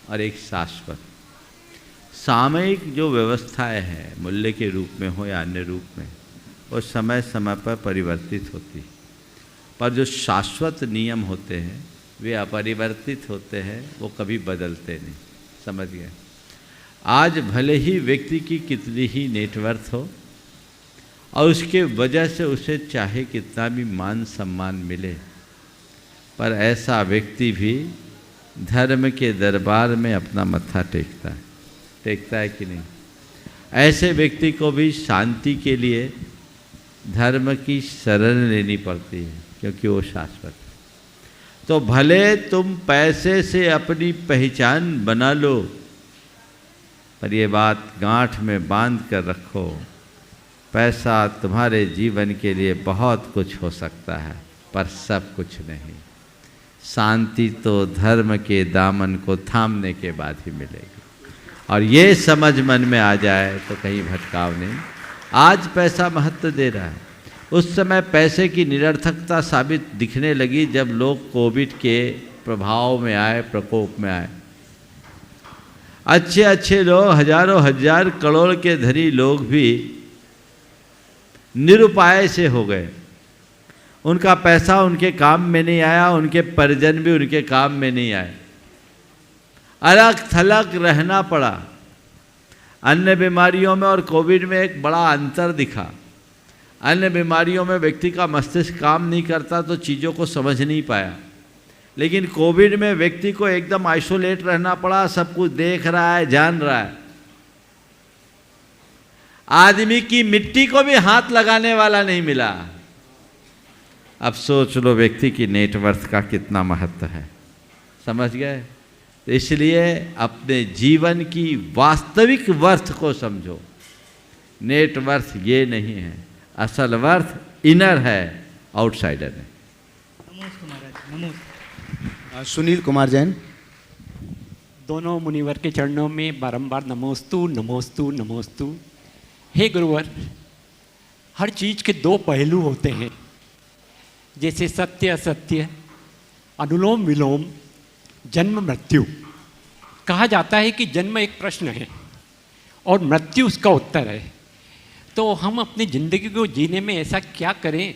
C: और एक शाश्वत। सामयिक जो व्यवस्थाएं हैं, मूल्य के रूप में हो या अन्य रूप में, वो समय समय पर परिवर्तित होती है। पर जो शाश्वत नियम होते हैं वे अपरिवर्तित होते हैं, वो कभी बदलते नहीं। समझ गए? आज भले ही व्यक्ति की कितनी ही नेटवर्थ हो और उसके वजह से उसे चाहे कितना भी मान सम्मान मिले, पर ऐसा व्यक्ति भी धर्म के दरबार में अपना मत्था टेकता है कि नहीं? ऐसे व्यक्ति को भी शांति के लिए धर्म की शरण लेनी पड़ती है, क्योंकि वो शाश्वत है। तो भले तुम पैसे से अपनी पहचान बना लो, पर ये बात गांठ में बांध कर रखो, पैसा तुम्हारे जीवन के लिए बहुत कुछ हो सकता है, पर सब कुछ नहीं। शांति तो धर्म के दामन को थामने के बाद ही मिलेगी। और ये समझ मन में आ जाए तो कहीं भटकाव नहीं। आज पैसा महत्व दे रहा है, उस समय पैसे की निरर्थकता साबित दिखने लगी जब लोग कोविड के प्रभाव में आए, प्रकोप में आए। अच्छे अच्छे लोग, हजारों हजार करोड़ के धनी लोग भी निरुपाय से हो गए। उनका पैसा उनके काम में नहीं आया, उनके परिजन भी उनके काम में नहीं आए, अलग थलग रहना पड़ा। अन्य बीमारियों में और कोविड में एक बड़ा अंतर दिखा। अन्य बीमारियों में व्यक्ति का मस्तिष्क काम नहीं करता तो चीज़ों को समझ नहीं पाया, लेकिन कोविड में व्यक्ति को एकदम आइसोलेट रहना पड़ा, सब कुछ देख रहा है, जान रहा है। आदमी की मिट्टी को भी हाथ लगाने वाला नहीं मिला। अब सोच लो व्यक्ति की नेटवर्थ का कितना महत्व है। समझ गए? तो इसलिए अपने जीवन की वास्तविक वर्थ को समझो। नेटवर्थ ये नहीं है, असल वर्थ इनर है, आउटसाइडर है।
A: सुनील कुमार जैन।
P: दोनों मुनिवर के चरणों में बारंबार नमोस्तु नमोस्तु नमोस्तु। हे गुरुवर, हर चीज़ के दो पहलू होते हैं, जैसे सत्य असत्य, अनुलोम विलोम, जन्म मृत्यु। कहा जाता है कि जन्म एक प्रश्न है और मृत्यु उसका उत्तर है। तो हम अपनी ज़िंदगी को जीने में ऐसा क्या करें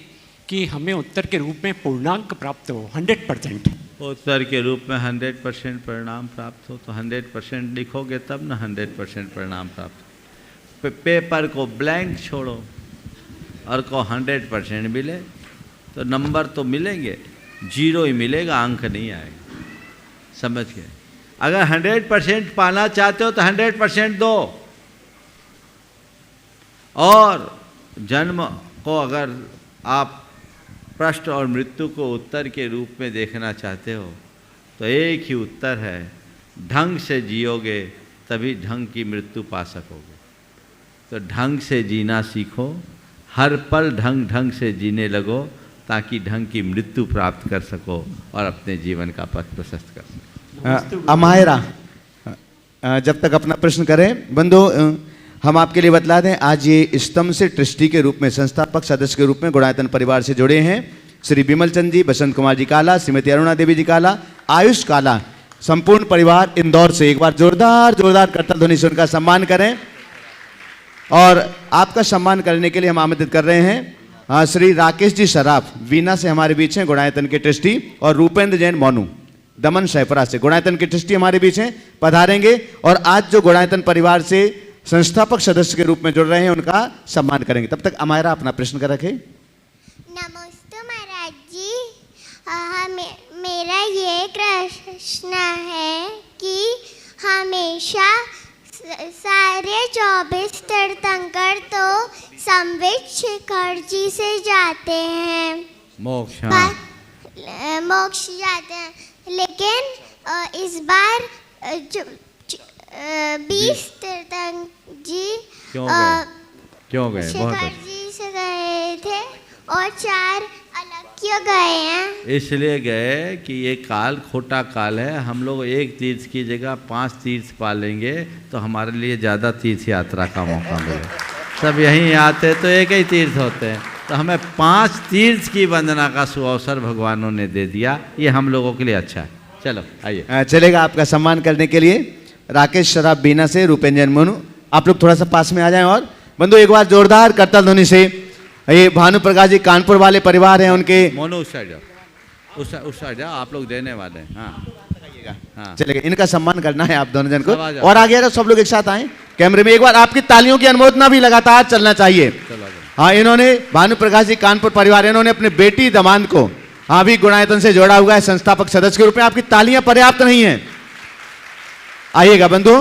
P: कि हमें उत्तर के रूप में पूर्णांक प्राप्त हो, 100%?
C: उत्तर के रूप में 100% परिणाम प्राप्त हो तो 100% लिखोगे तब ना 100% परिणाम प्राप्त हो। पेपर को ब्लैंक छोड़ो और को 100% मिले तो नंबर तो मिलेंगे, 0 ही मिलेगा, अंक नहीं आएगा। समझ गए? अगर 100% पाना चाहते हो तो 100% दो। और जन्म को अगर आप प्रश्न और मृत्यु को उत्तर के रूप में देखना चाहते हो तो एक ही उत्तर है, ढंग से जियोगे तभी ढंग की मृत्यु पा सकोगे। तो ढंग से जीना सीखो, हर पल ढंग से जीने लगो, ताकि ढंग की मृत्यु प्राप्त कर सको और अपने जीवन का पथ प्रशस्त कर सको।
A: अमायरा जब तक अपना प्रश्न करें, बंधु हम आपके लिए बतला दें, आज ये स्तंभ से ट्रस्टी के रूप में, संस्थापक सदस्य के रूप में गुणायतन परिवार से जुड़े हैं श्री विमल चंद जी, बसंत कुमार जी काला, श्रीमती अरुणा देवी जी काला, आयुष काला, संपूर्ण परिवार इंदौर से। एक बार जोरदार करताल ध्वनि से उनका सम्मान करें। और आपका सम्मान करने के लिए हम आमंत्रित कर रहे हैं श्री राकेश जी सराफ, वीना से हमारे बीच हैं, गुणायतन के ट्रस्टी, और रूपेंद्र जैन मोनू, दमन शहपरा से, गुणायतन के ट्रस्टी हमारे बीच हैं, पधारेंगे और आज जो गुणायतन परिवार से संस्थापक सदस्य के रूप में जुड़ रहे हैं उनका सम्मान करेंगे। तब तक अमायरा अपना प्रश्न कर रखे।
Q: नमस्ते महाराज जी, मेरा ये प्रश्न है कि हमेशा सारे 24 तीर्थंकर तो संवित शिखर जी से जाते हैं, मोक्ष जाते हैं, लेकिन इस बार 20 तीर्थंकर जी
C: क्यों गए? क्यों गए? बहुत
Q: शिखर जी से गए थे और 4 अलग क्यों गए हैं?
C: इसलिए गए कि ये काल खोटा काल है। हम लोग एक तीर्थ की जगह 5 तीर्थ पालेंगे तो हमारे लिए ज़्यादा तीर्थ यात्रा का मौका मिले। सब यहीं आते तो एक ही तीर्थ होते हैं, तो हमें 5 तीर्थ की वंदना का सुअवसर भगवानों ने दे दिया। ये हम लोगों के लिए अच्छा है। चलो आइए।
A: चलेगा। आपका सम्मान करने के लिए राकेश शराब बीना से रूपेंजन मोनू, आप लोग थोड़ा सा पास में आ जाएं। और बंधु एक बार जोरदार करताल ध्वनि से, ये भानु प्रकाश जी कानपुर वाले परिवार हैं उनके।
C: मोनू उस साइड जाओ, उस साइड जाओ, आप लोग देने वाले हैं। हाँ
A: चलेगा, इनका सम्मान करना है आप दोनों जन को। और आगे अगर सब लोग एक साथ आए कैमरे में, एक बार आपकी तालियों की अनुमोदना भी लगातार चलना चाहिए। हाँ, इन्होंने भानु प्रकाश जी कानपुर परिवार, इन्होंने अपने बेटी दमाद को हाँ भी गुणायतन से जोड़ा हुआ है संस्थापक सदस्य के रूप में। आपकी तालियां पर्याप्त नहीं है। आइएगा बंधु।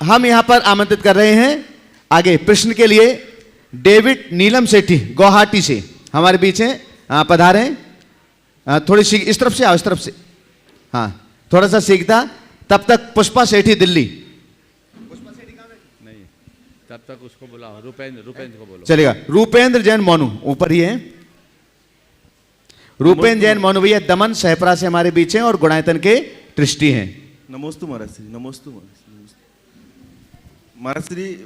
A: हम यहां पर आमंत्रित कर रहे हैं आगे प्रश्न के लिए डेविड नीलम सेठी गुवाहाटी से हमारे बीच हैं, पधारे। थोड़ी सी इस तरफ से आओ, इस तरफ से। हाँ, थोड़ा सा सीखता। तब तक पुष्पा सेठी दिल्ली।
C: नहीं, तब तक उसको बुलाओ, रूपेंद्र को बोलो।
A: चलेगा। रूपेंद्र जैन मोनू ऊपर ही है। रूपेंद्र जैन मोनू भैया दमन सहपरा से हमारे बीच हैं और गुणायतन के ट्रस्टी हैं।
R: नमोस्तु महाराज श्री, नमोस्तु महाराज श्री।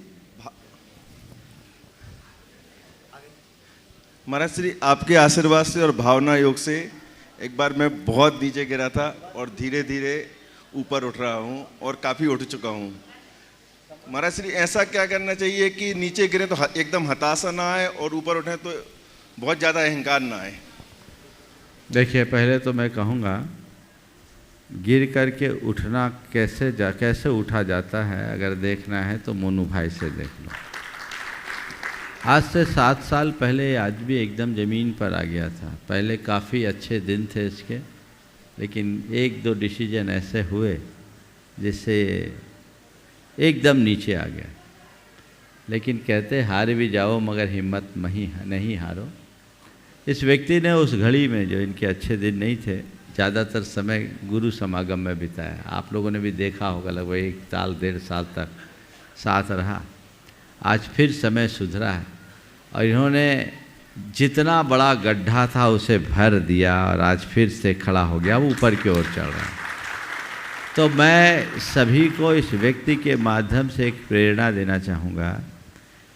R: महाराज श्री, आपके आशीर्वाद से और भावना योग से एक बार मैं बहुत नीचे गिरा था और धीरे धीरे ऊपर उठ रहा हूँ और काफ़ी उठ चुका हूँ। महाराज श्री, ऐसा क्या करना चाहिए कि नीचे गिरे तो एकदम हताशा ना आए और ऊपर उठें तो बहुत ज़्यादा अहंकार ना आए?
C: देखिए, पहले तो मैं कहूँगा गिर करके उठना कैसे उठा जाता है, अगर देखना है तो मोनू भाई से देख लो। आज से 7 साल पहले ये आदमी एकदम ज़मीन पर आ गया था। पहले काफ़ी अच्छे दिन थे इसके, लेकिन 1-2 डिसीजन ऐसे हुए जिससे एकदम नीचे आ गया। लेकिन कहते हार भी जाओ मगर हिम्मत नहीं हारो। इस व्यक्ति ने उस घड़ी में जो इनके अच्छे दिन नहीं थे, ज़्यादातर समय गुरु समागम में बिताया। आप लोगों ने भी देखा होगा, लगभग 1 साल 1.5 साल तक साथ रहा। आज फिर समय सुधरा है और इन्होंने जितना बड़ा गड्ढा था उसे भर दिया और आज फिर से खड़ा हो गया, वो ऊपर की ओर चढ़ रहा है। तो मैं सभी को इस व्यक्ति के माध्यम से एक प्रेरणा देना चाहूँगा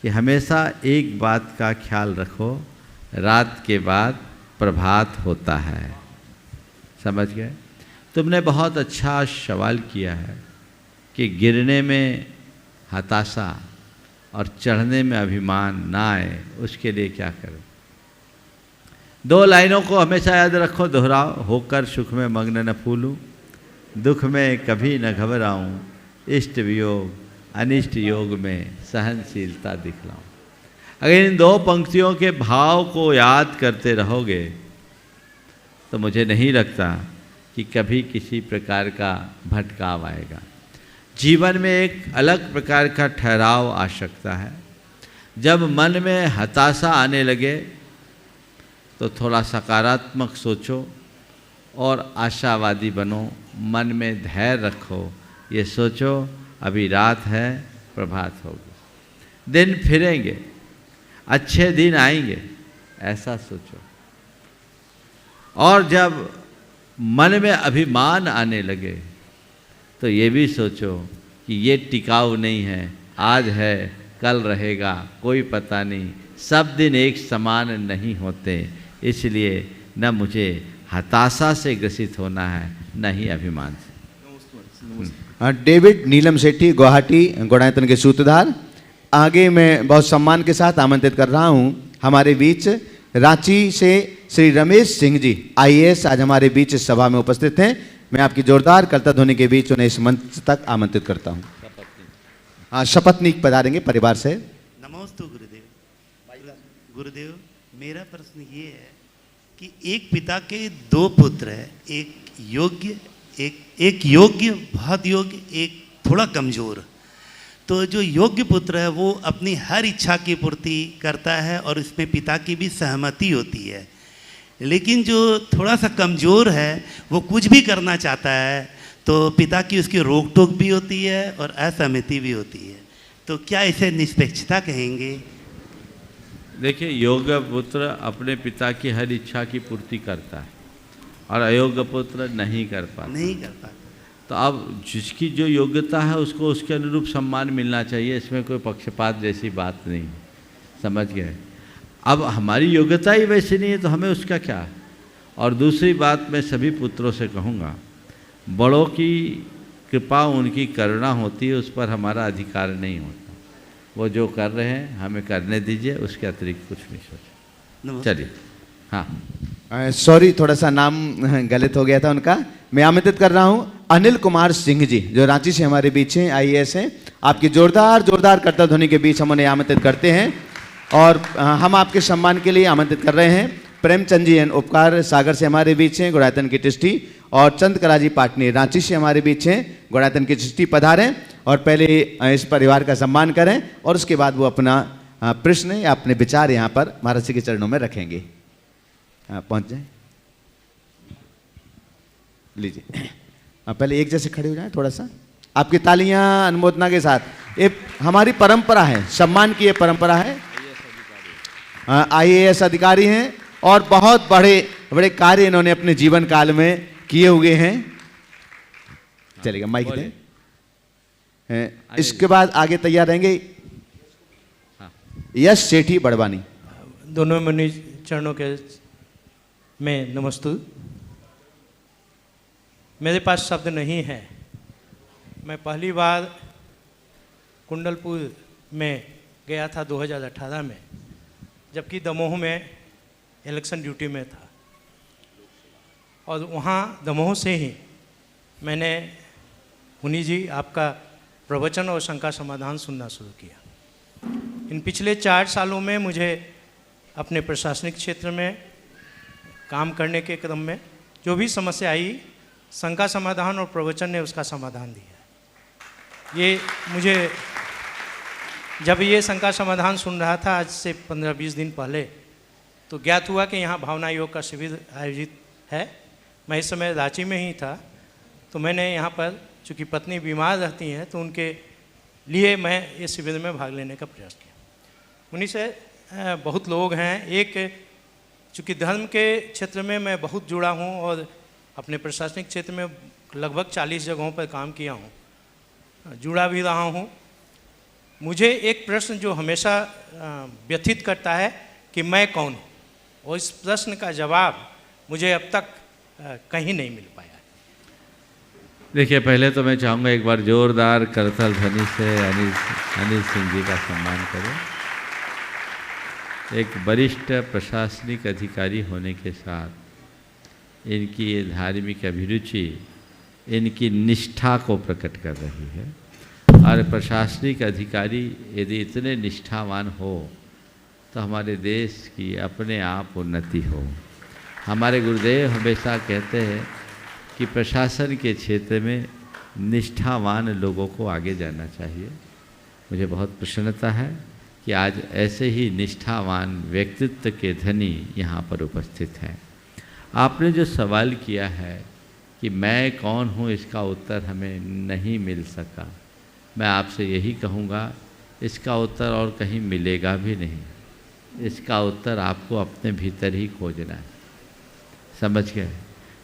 C: कि हमेशा एक बात का ख्याल रखो, रात के बाद प्रभात होता है। समझ गए? तुमने बहुत अच्छा सवाल किया है कि गिरने में हताशा और चढ़ने में अभिमान ना आए, उसके लिए क्या करो। 2 लाइनों को हमेशा याद रखो, दोहराओ। होकर सुख में मग्न न फूलूं, दुख में कभी न घबराऊं, इष्ट वियोग अनिष्ट योग में सहनशीलता दिखलाऊं। अगर इन 2 पंक्तियों के भाव को याद करते रहोगे तो मुझे नहीं लगता कि कभी किसी प्रकार का भटकाव आएगा। जीवन में एक अलग प्रकार का ठहराव आ सकता है। जब मन में हताशा आने लगे तो थोड़ा सकारात्मक सोचो और आशावादी बनो। मन में धैर्य रखो, ये सोचो अभी रात है, प्रभात होगी, दिन फिरेंगे, अच्छे दिन आएंगे, ऐसा सोचो। और जब मन में अभिमान आने लगे तो ये भी सोचो कि ये टिकाऊ नहीं है, आज है कल रहेगा, कोई पता नहीं, सब दिन एक समान नहीं होते, इसलिए न मुझे हताशा से ग्रसित होना है न ही अभिमान से।
A: डेविड नीलम सेठी गुवाहाटी गुणायतन के सूत्रधार। आगे मैं बहुत सम्मान के साथ आमंत्रित कर रहा हूं हमारे बीच रांची से श्री रमेश सिंह जी IAS आज हमारे बीच इस सभा में उपस्थित हैं। मैं आपकी जोरदार करता ध्वनि के बीच उन्हें इस मंच तक आमंत्रित करता हूं। हाँ, शपथनीक पधारेंगे परिवार से।
S: नमोस्तु गुरुदेव। गुरुदेव, मेरा प्रश्न ये है कि एक पिता के 2 पुत्र हैं, एक योग्य बहुत योग्य, एक थोड़ा कमज़ोर। तो जो योग्य पुत्र है वो अपनी हर इच्छा की पूर्ति करता है और इसमें पिता की भी सहमति होती है, लेकिन जो थोड़ा सा कमज़ोर है वो कुछ भी करना चाहता है तो पिता की उसकी रोक टोक भी होती है और असहमति भी होती है। तो क्या इसे निष्पक्षता कहेंगे?
C: देखिए, योग्य पुत्र अपने पिता की हर इच्छा की पूर्ति करता है और अयोग्य पुत्र नहीं कर पाता। तो अब जिसकी जो योग्यता है उसको उसके अनुरूप सम्मान मिलना चाहिए, इसमें कोई पक्षपात जैसी बात नहीं है, समझ गए। अब हमारी योग्यता ही वैसी नहीं है तो हमें उसका क्या। और दूसरी बात मैं सभी पुत्रों से कहूँगा, बड़ों की कृपा उनकी करुणा होती है, उस पर हमारा अधिकार नहीं होता। वो जो कर रहे हैं हमें करने दीजिए, उसके अतिरिक्त कुछ नहीं सोचें। चलिए। हाँ,
A: सॉरी, थोड़ा सा नाम गलत हो गया था उनका। मैं आमंत्रित कर रहा हूँ अनिल कुमार सिंह जी, जो रांची से हमारे बीच हैं, IAS हैं। आपकी जोरदार करतल ध्वनि के बीच हम उन्हें आमंत्रित करते हैं और हम आपके सम्मान के लिए आमंत्रित कर रहे हैं प्रेमचंद जी एन उपकार सागर से हमारे बीच हैं, गुड़ायतन की टिस्टी, और चंद्रकला जी पाटनी रांची से हमारे बीच हैं, गुड़ायतन की टिस्टी। पधारें और पहले इस परिवार का सम्मान करें और उसके बाद वो अपना प्रश्न या अपने विचार यहाँ पर महाराज जी के चरणों में रखेंगे। पहुँच जाए, लीजिए। पहले एक जैसे खड़े हो जाएं, थोड़ा सा आपकी तालियां अनुमोदना के साथ। ये हमारी परंपरा है, सम्मान की ये परंपरा है। IAS अधिकारी हैं और बहुत बड़े कार्य इन्होंने अपने जीवन काल में किए हुए हैं। चलेगा, माइक दें। इसके बाद आगे तैयार रहेंगे यश सेठी बड़वानी।
T: दोनों मुनि चरणों के में नमस्तु। मेरे पास शब्द नहीं है। मैं पहली बार कुंडलपुर में गया था 2018 में, जबकि दमोह में इलेक्शन ड्यूटी में था, और वहाँ दमोह से ही मैंने मुनि जी आपका प्रवचन और शंका समाधान सुनना शुरू किया। इन पिछले 4 सालों में मुझे अपने प्रशासनिक क्षेत्र में काम करने के क्रम में जो भी समस्या आई, शंका समाधान और प्रवचन ने उसका समाधान दिया। ये मुझे जब ये शंका समाधान सुन रहा था आज से 15-20 दिन पहले, तो ज्ञात हुआ कि यहाँ भावना योग का शिविर आयोजित है। मैं इस समय रांची में ही था, तो मैंने यहाँ पर, चूँकि पत्नी बीमार रहती हैं, तो उनके लिए मैं इस शिविर में भाग लेने का प्रयास किया। उन्हीं से बहुत लोग हैं। एक, चूँकि धर्म के क्षेत्र में मैं बहुत जुड़ा हूँ और अपने प्रशासनिक क्षेत्र में लगभग 40 जगहों पर काम किया हूँ, जुड़ा भी रहा हूँ। मुझे एक प्रश्न जो हमेशा व्यथित करता है कि मैं कौन हूँ, और इस प्रश्न का जवाब मुझे अब तक कहीं नहीं मिल पाया।
C: देखिए, पहले तो मैं चाहूँगा एक बार जोरदार करतल ध्वनि से अनिल सिंह जी का सम्मान करें। एक वरिष्ठ प्रशासनिक अधिकारी होने के साथ इनकी ये धार्मिक अभिरुचि इनकी निष्ठा को प्रकट कर रही है। और प्रशासनिक अधिकारी यदि इतने निष्ठावान हो तो हमारे देश की अपने आप उन्नति हो। हमारे गुरुदेव हमेशा कहते हैं कि प्रशासन के क्षेत्र में निष्ठावान लोगों को आगे जाना चाहिए। मुझे बहुत प्रसन्नता है कि आज ऐसे ही निष्ठावान व्यक्तित्व के धनी यहाँ पर उपस्थित हैं। आपने जो सवाल किया है कि मैं कौन हूँ, इसका उत्तर हमें नहीं मिल सका। मैं आपसे यही कहूँगा, इसका उत्तर और कहीं मिलेगा भी नहीं। इसका उत्तर आपको अपने भीतर ही खोजना है। समझ गए?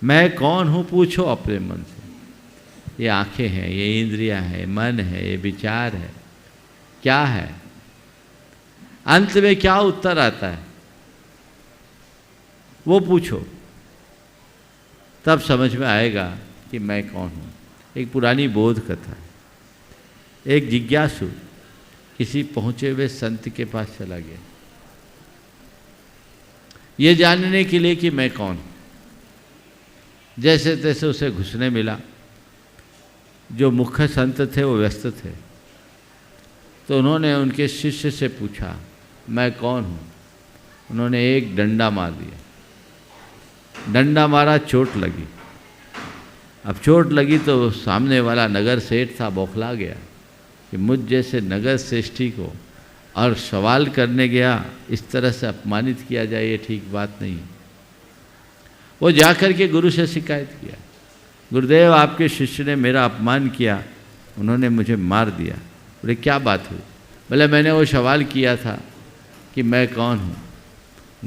C: मैं कौन हूँ पूछो अपने मन से। ये आँखें हैं, ये इंद्रियाँ हैं, मन है, ये विचार है, क्या है? अंत में क्या उत्तर आता है वो पूछो, तब समझ में आएगा कि मैं कौन हूँ। एक पुरानी बोध कथा है। एक जिज्ञासु किसी पहुँचे हुए संत के पास चला गया ये जानने के लिए कि मैं कौन हूँ। जैसे तैसे उसे घुसने मिला। जो मुख्य संत थे वो व्यस्त थे, तो उन्होंने उनके शिष्य से पूछा मैं कौन हूँ। उन्होंने एक डंडा मार दिया। डंडा मारा, चोट लगी। अब चोट लगी तो सामने वाला नगर सेठ था, बौखला गया कि मुझ जैसे नगर श्रेष्ठी को और सवाल करने गया, इस तरह से अपमानित किया जाए, ये ठीक बात नहीं। वो जाकर के गुरु से शिकायत किया, गुरुदेव आपके शिष्य ने मेरा अपमान किया, उन्होंने मुझे मार दिया। बोले क्या बात हुई? बोले मैंने वो सवाल किया था कि मैं कौन हूँ।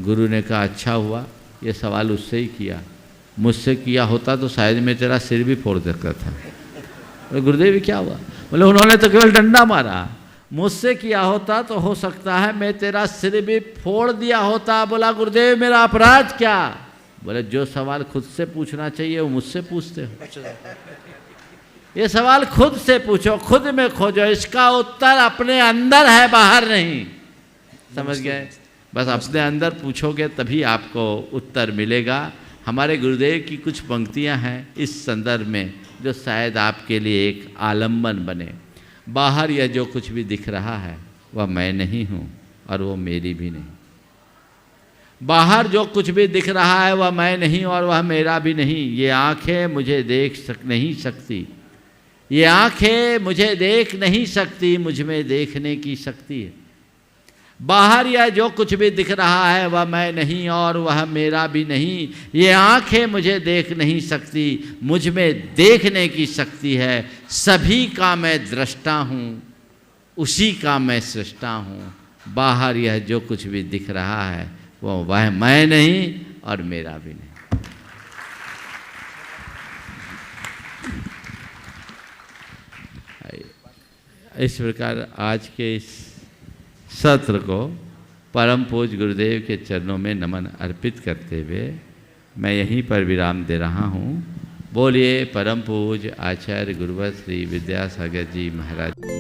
C: गुरु ने कहा अच्छा हुआ ये सवाल उससे ही किया, मुझसे किया होता तो शायद मैं तेरा सिर भी फोड़ सकता था। बोले गुरुदेव क्या हुआ? बोले उन्होंने तो केवल डंडा मारा, मुझसे किया होता तो हो सकता है मैं तेरा सिर भी फोड़ दिया होता। बोला गुरुदेव मेरा अपराध क्या? बोले जो सवाल खुद से पूछना चाहिए वो मुझसे पूछते हो। ये सवाल खुद से पूछो, खुद में खोजो, इसका उत्तर अपने अंदर है, बाहर नहीं। समझ गए? बस अपने अंदर पूछोगे तभी आपको उत्तर मिलेगा। हमारे गुरुदेव की कुछ पंक्तियां हैं इस संदर्भ में जो शायद आपके लिए एक आलम्बन बने। बाहर यह जो कुछ भी दिख रहा है वह मैं नहीं हूँ और वो मेरी भी नहीं। बाहर जो कुछ भी दिख रहा है वह मैं नहीं और वह मेरा भी नहीं। ये आँखें मुझे नहीं सकती, ये आँखें मुझे देख नहीं सकती, मुझ में देखने की शक्ति है। बाहर यह जो कुछ भी दिख रहा है वह मैं नहीं और वह मेरा भी नहीं। ये आँखें मुझे देख नहीं सकती, मुझ में देखने की शक्ति है। सभी का मैं दृष्टा हूँ, उसी का मैं सृष्टा हूँ। बाहर यह जो कुछ भी दिख रहा है वह मैं नहीं और मेरा भी नहीं। इस प्रकार आज के इस सत्र को परम पूज्य गुरुदेव के चरणों में नमन अर्पित करते हुए मैं यहीं पर विराम दे रहा हूँ। बोलिए परम पूज्य आचार्य गुरुवर श्री विद्यासागर जी महाराज।